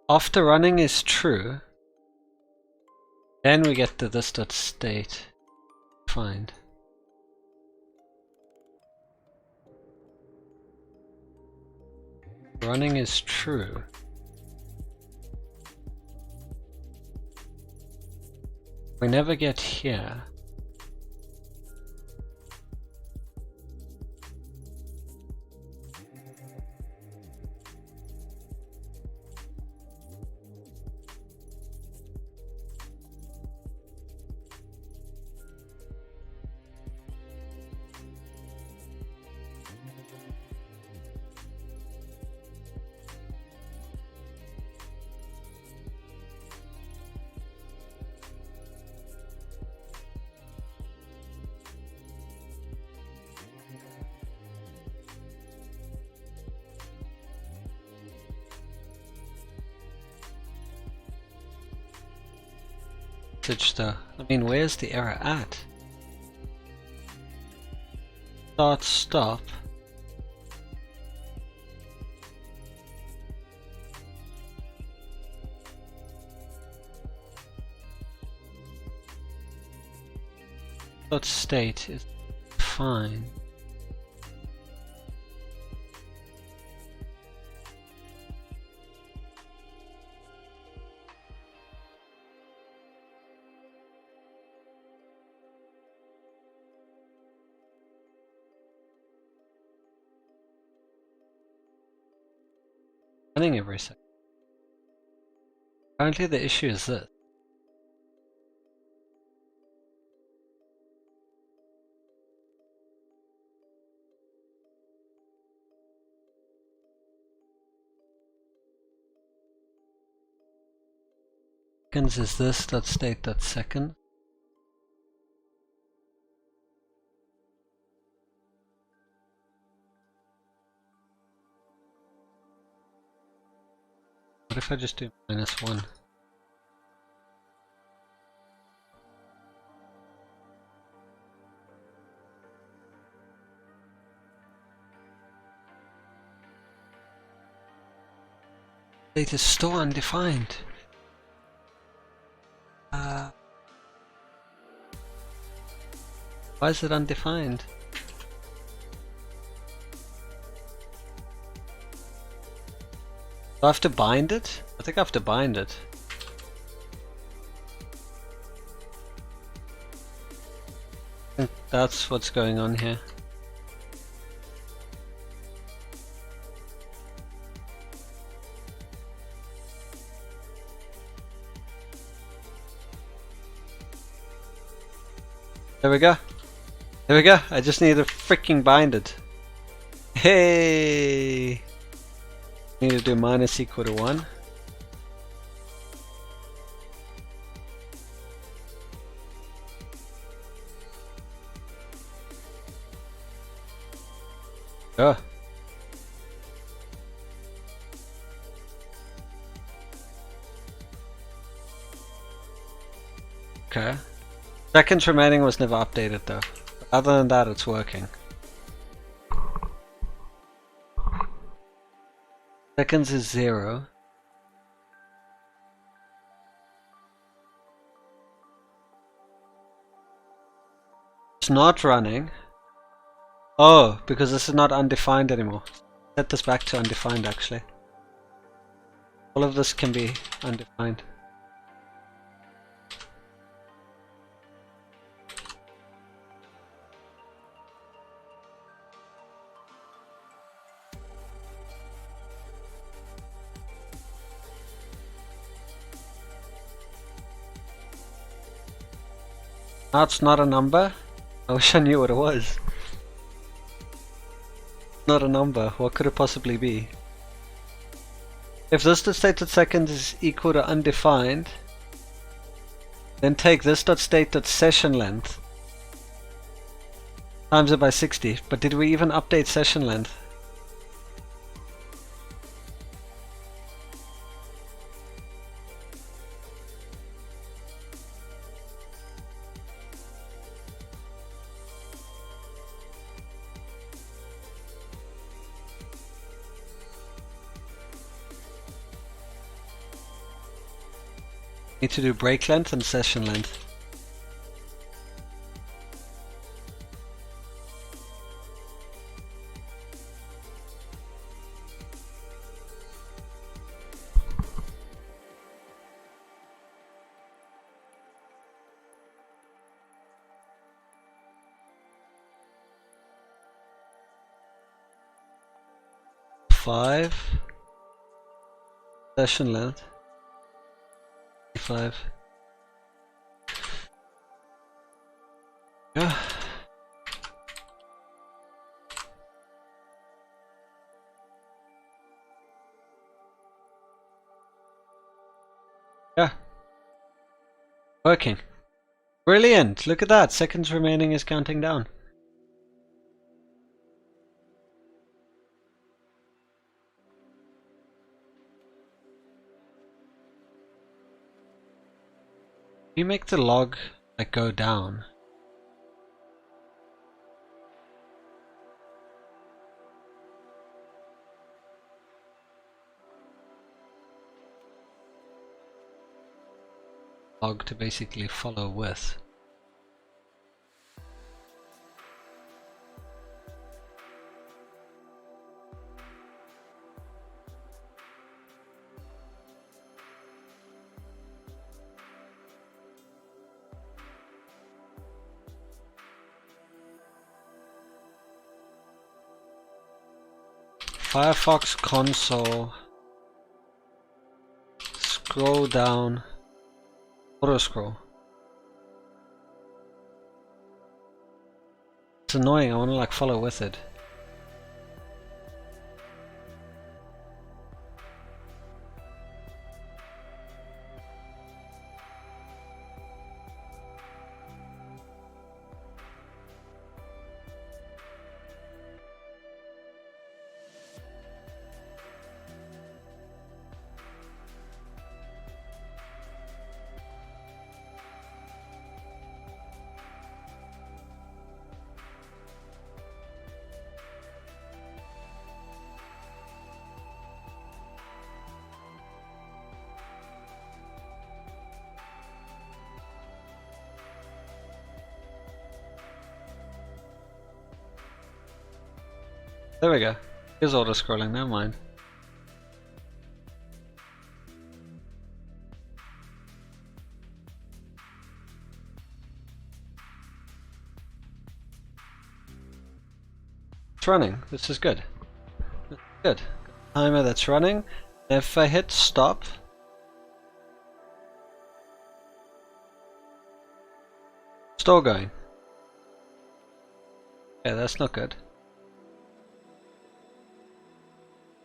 After running is true, then we get to this.state find. Running is true. We never get here. message though. I mean, where's the error at? Start, stop. Dot state is fine. Running every second. Apparently the issue is this. Seconds is this dot state dot second. What if I just do -1? State is still undefined. Why is it undefined? Do I have to bind it? I think I have to bind it. I think that's what's going on here. There we go. There we go. I just need to freaking bind it. Hey! Need to do -=1. Oh. Okay. Seconds remaining was never updated though. Other than that, it's working. Seconds is 0. It's not running. Oh, because this is not undefined anymore. Set this back to undefined actually. All of this can be undefined. Now it's not a number. I wish I knew what it was. Not a number. What could it possibly be? If this dot state dot second is equal to undefined, then take this dot state dot session length times it by 60. But did we even update session length? Need to do break length and session length. Five session length. 5. Yeah. Yeah. Working. Brilliant! Look at that. Seconds remaining is counting down. You make the log like go down. Log to basically follow with. Firefox console. Scroll down. Auto scroll. It's annoying, I want to like follow with it. There we go. Here's auto scrolling, never mind. It's running. This is good. Good. Timer that's running. If I hit stop, still going. Yeah, that's not good.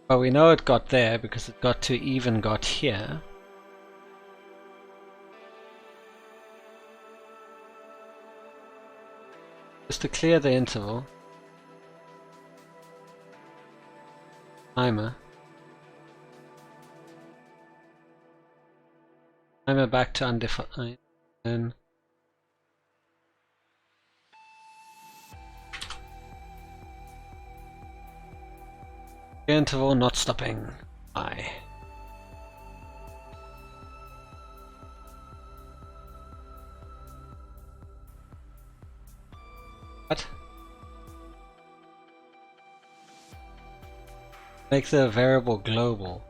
But we know it got there because it got to even got here. Just to clear the interval. Timer. Timer back to undefined. And interval not stopping. I. What? Make the variable global.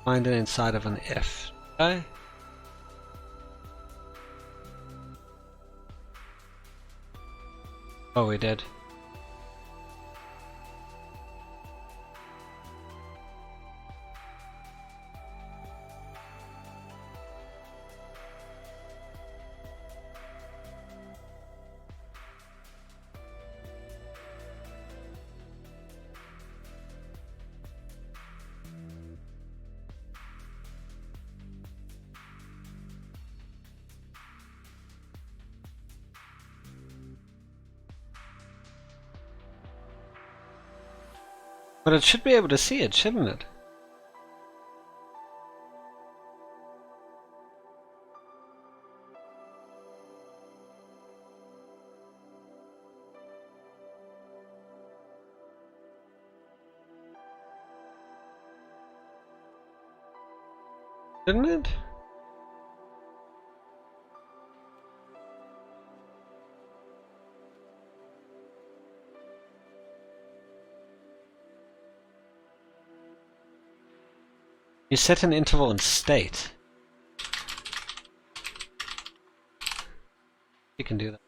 Find it inside of an if. Okay? Oh, we did. But it should be able to see it, shouldn't it? Shouldn't it? You set an interval in state. You can do that.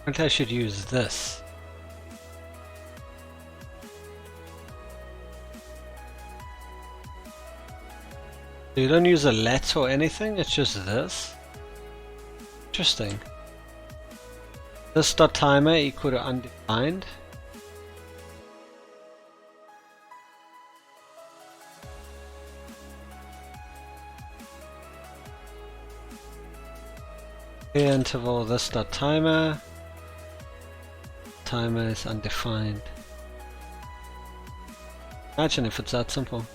Apparently I should use this. So you don't use a let or anything, it's just this? Interesting. This dot timer equal to undefined. Clear interval this dot timer. Timer is undefined. Imagine if it's that simple.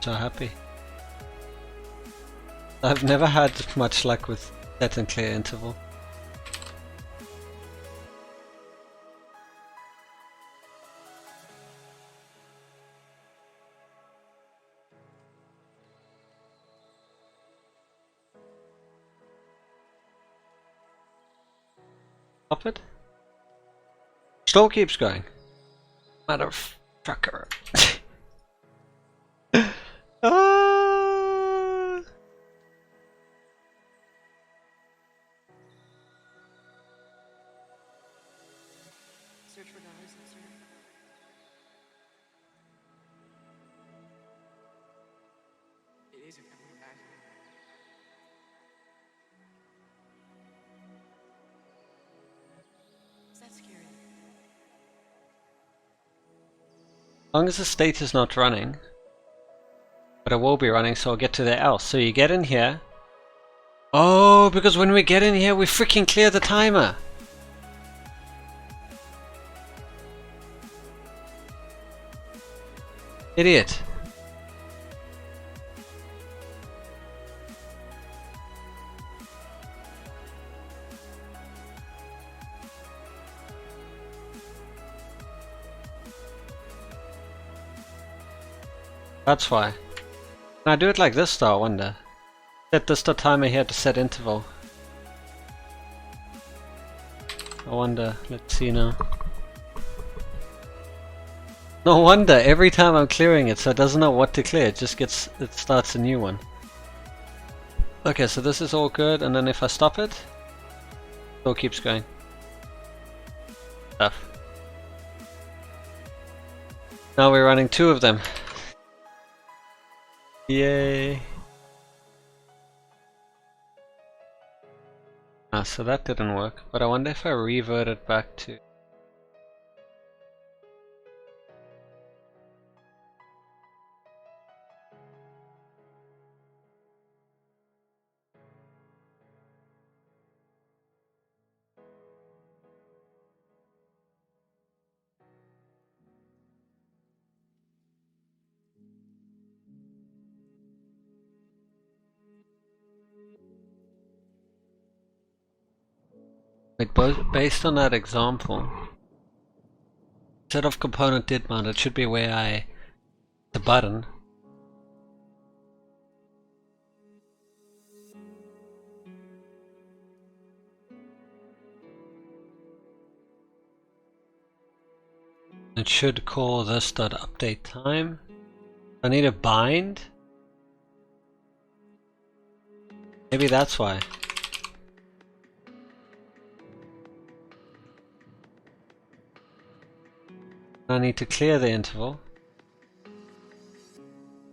So happy. I've never had much luck with set and clear interval. Stop it. Still keeps going. Motherfucker. Ah. Search for dollars, sir. It isn't coming back. Is that scary? As long as the state is not running, but it will be running, so I'll get to the else. So you get in here. Oh, because when we get in here, we freaking clear the timer. Idiot. That's why. Can I do it like this though, I wonder? Set this to timer here to set interval. I wonder, let's see now. No wonder, every time I'm clearing it, so it doesn't know what to clear, it just it starts a new one. Okay, so this is all good, and then if I stop it, it all keeps going. Stuff. Now we're running two of them. Yay. Ah, so that didn't work, but I wonder if I revert it back to... Wait, based on that example, instead of component did mount, it should be where the button. It should call this dot update time. I need a bind. Maybe that's why. I need to clear the interval.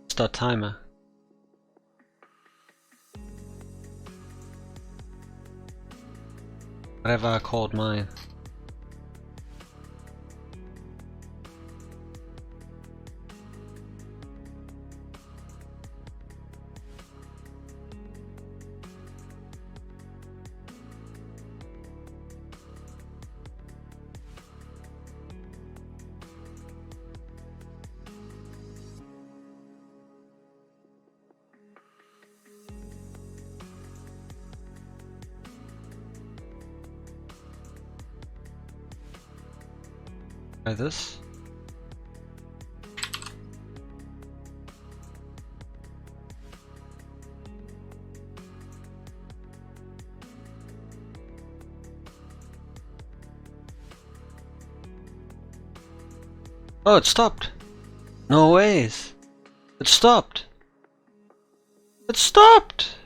Start timer. Whatever I called mine. Try this. Oh, it stopped. No ways. It stopped. It stopped.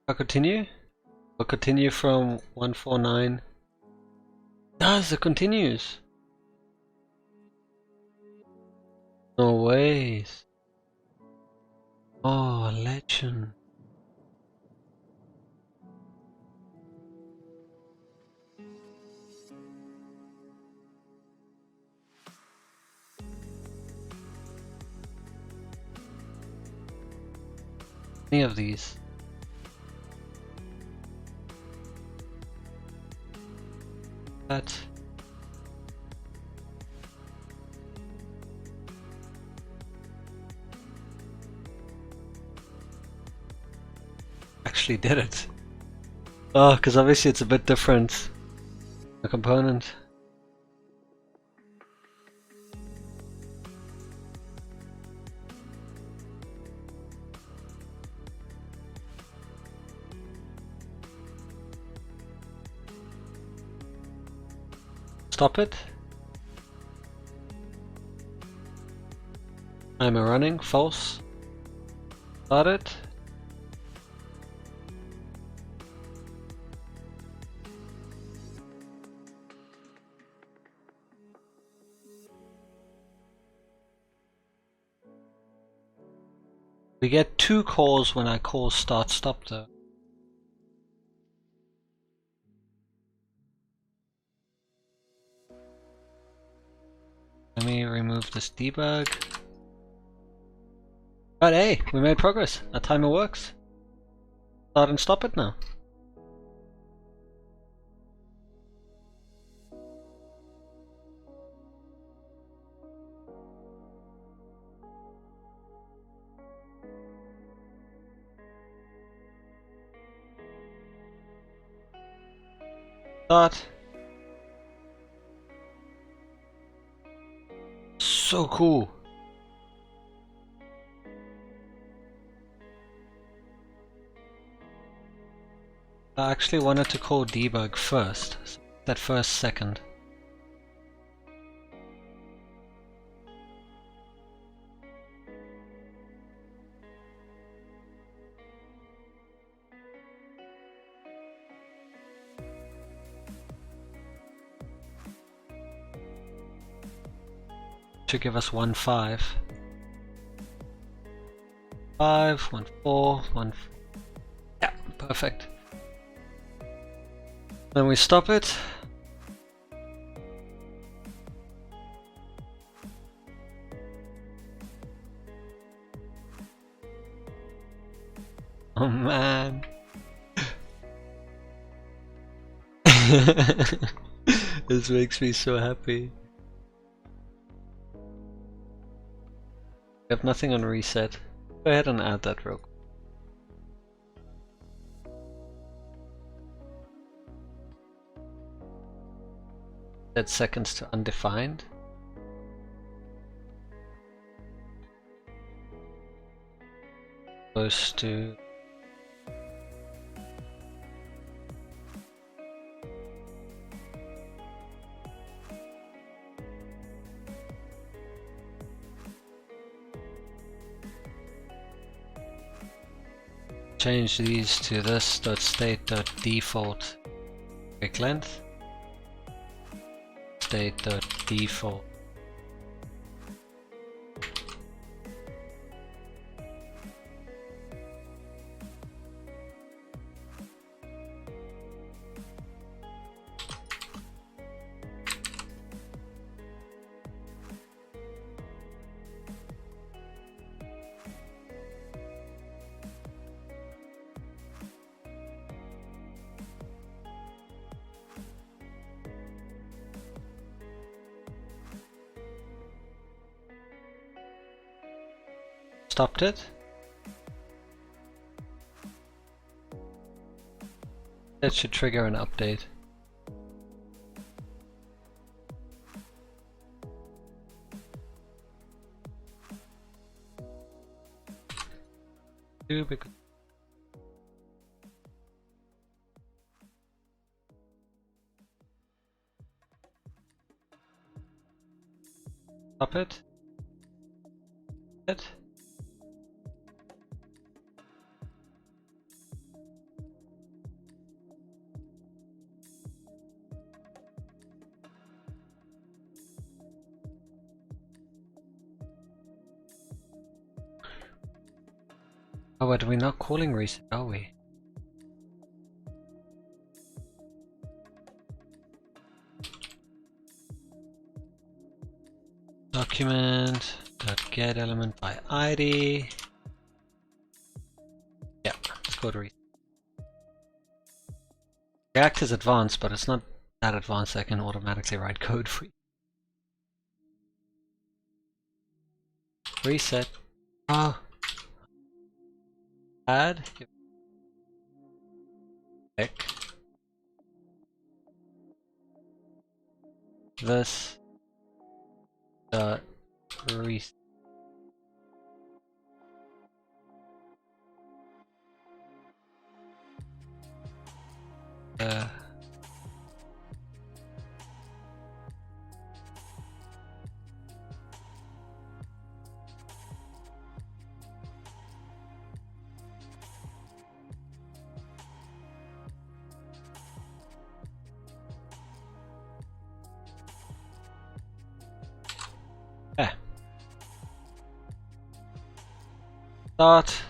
I'll continue. I'll continue from 149. Does it continues? No ways. Oh, legend. Any of these? That. Actually did it. Oh, because obviously it's a bit different. The component. Stop it. I'm running. False. Start it. We get 2 calls when I call start stop though. Let me remove this debug. But hey, we made progress. Our timer works. Start and stop it now. Start. So cool. I actually wanted to call debug first, so that first second. Should give us 1 5. 5, 1 4, 1 4. Yeah, perfect. Then we stop it. Oh man. This makes me so happy. We have nothing on reset. Go ahead and add that real quick. Set seconds to undefined. Close to change these to this .state.default quick length. State.default. Stopped it. That should trigger an update. Because stop it. Oh, but we're not calling reset, are we? Document .get element by ID. Yeah, let's go to reset. React is advanced, but it's not that advanced that I can automatically write code for you. Reset. Oh. Add. Click. This. Reset. Yeah. Start.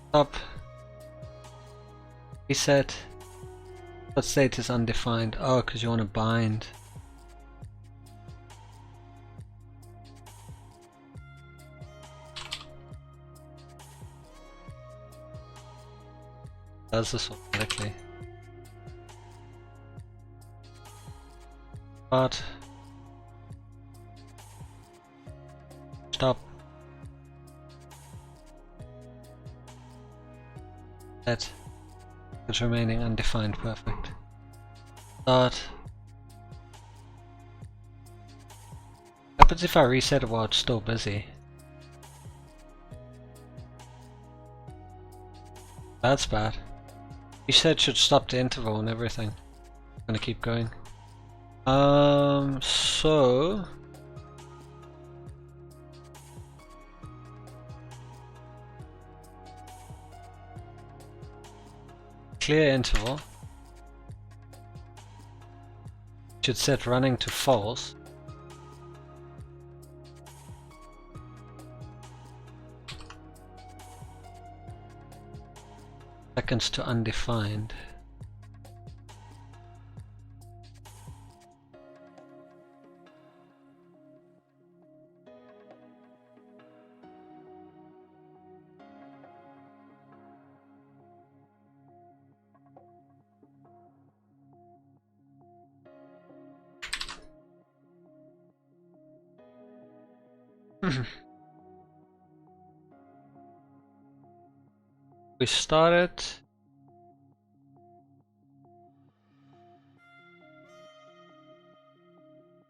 Stop. Reset. What state is undefined? Oh, because you want to bind. Does this automatically? Start. Stop. Set. It's remaining undefined. Perfect. Start. What happens if I reset it while it's still busy? That's bad. Reset should stop the interval and everything. I'm gonna keep going. So clear interval should set running to false. Seconds to undefined. We started.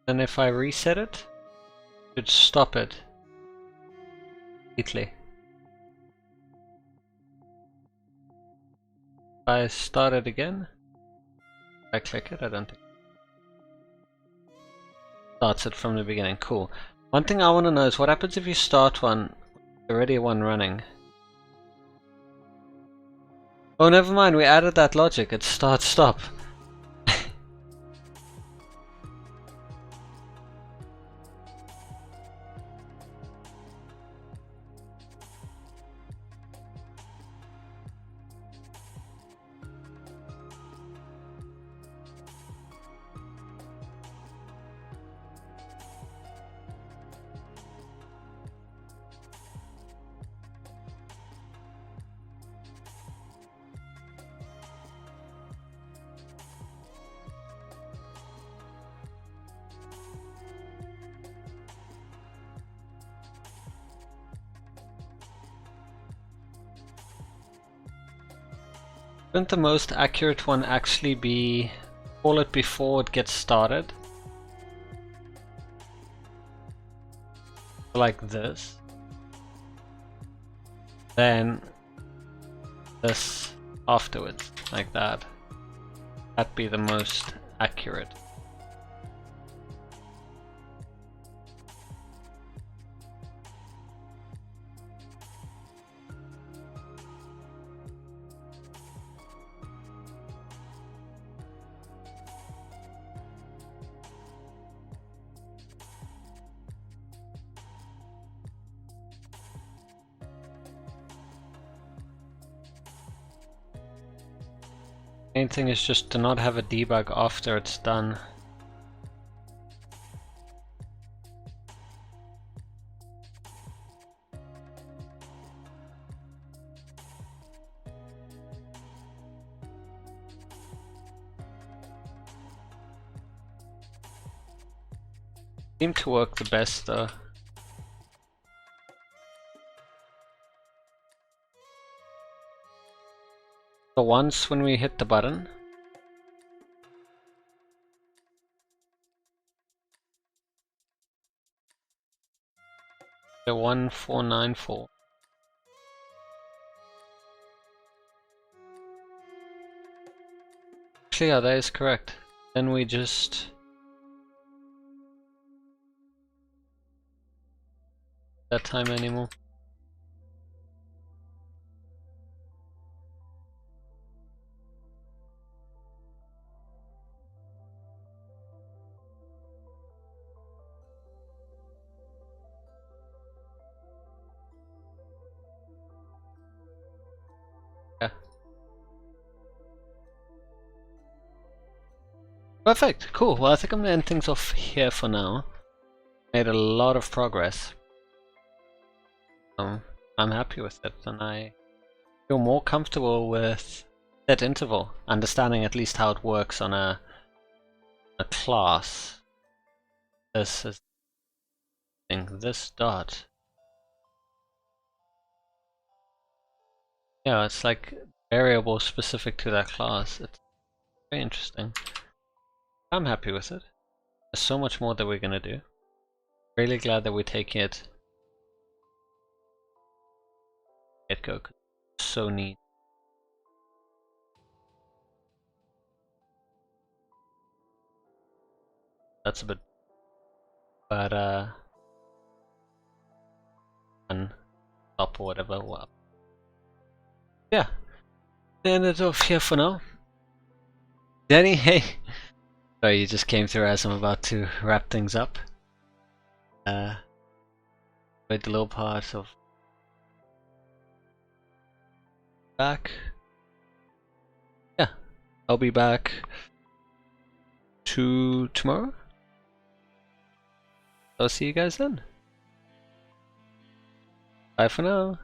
And if I reset it, it should stop it completely. If I start it again, I click it, I don't think it starts it from the beginning. Cool. One thing I want to know is what happens if you start one, already one running. Oh, never mind, we added that logic, it's start stop. Wouldn't the most accurate one actually be call it before it gets started? Like this. Then this afterwards, like that. That'd be the most accurate. Main thing is just to not have a debug after it's done. Seem to work the best though. So once when we hit the button, the 1494. Actually, yeah, that is correct. Then we just that time anymore. Yeah. Perfect, cool. Well, I think I'm gonna end things off here for now. Made a lot of progress. I'm happy with it, and I feel more comfortable with that interval, understanding at least how it works on a class. This is this dot. Yeah, it's like variable specific to that class. It's very interesting. I'm happy with it. There's so much more that we're gonna do. Really glad that we're taking it get go. So neat. That's a bit, but and up or whatever. Well, yeah. End it off here for now. Danny, hey. Sorry, you just came through as I'm about to wrap things up. With the little part of back. Yeah, I'll be back tomorrow. I'll see you guys then. Bye for now.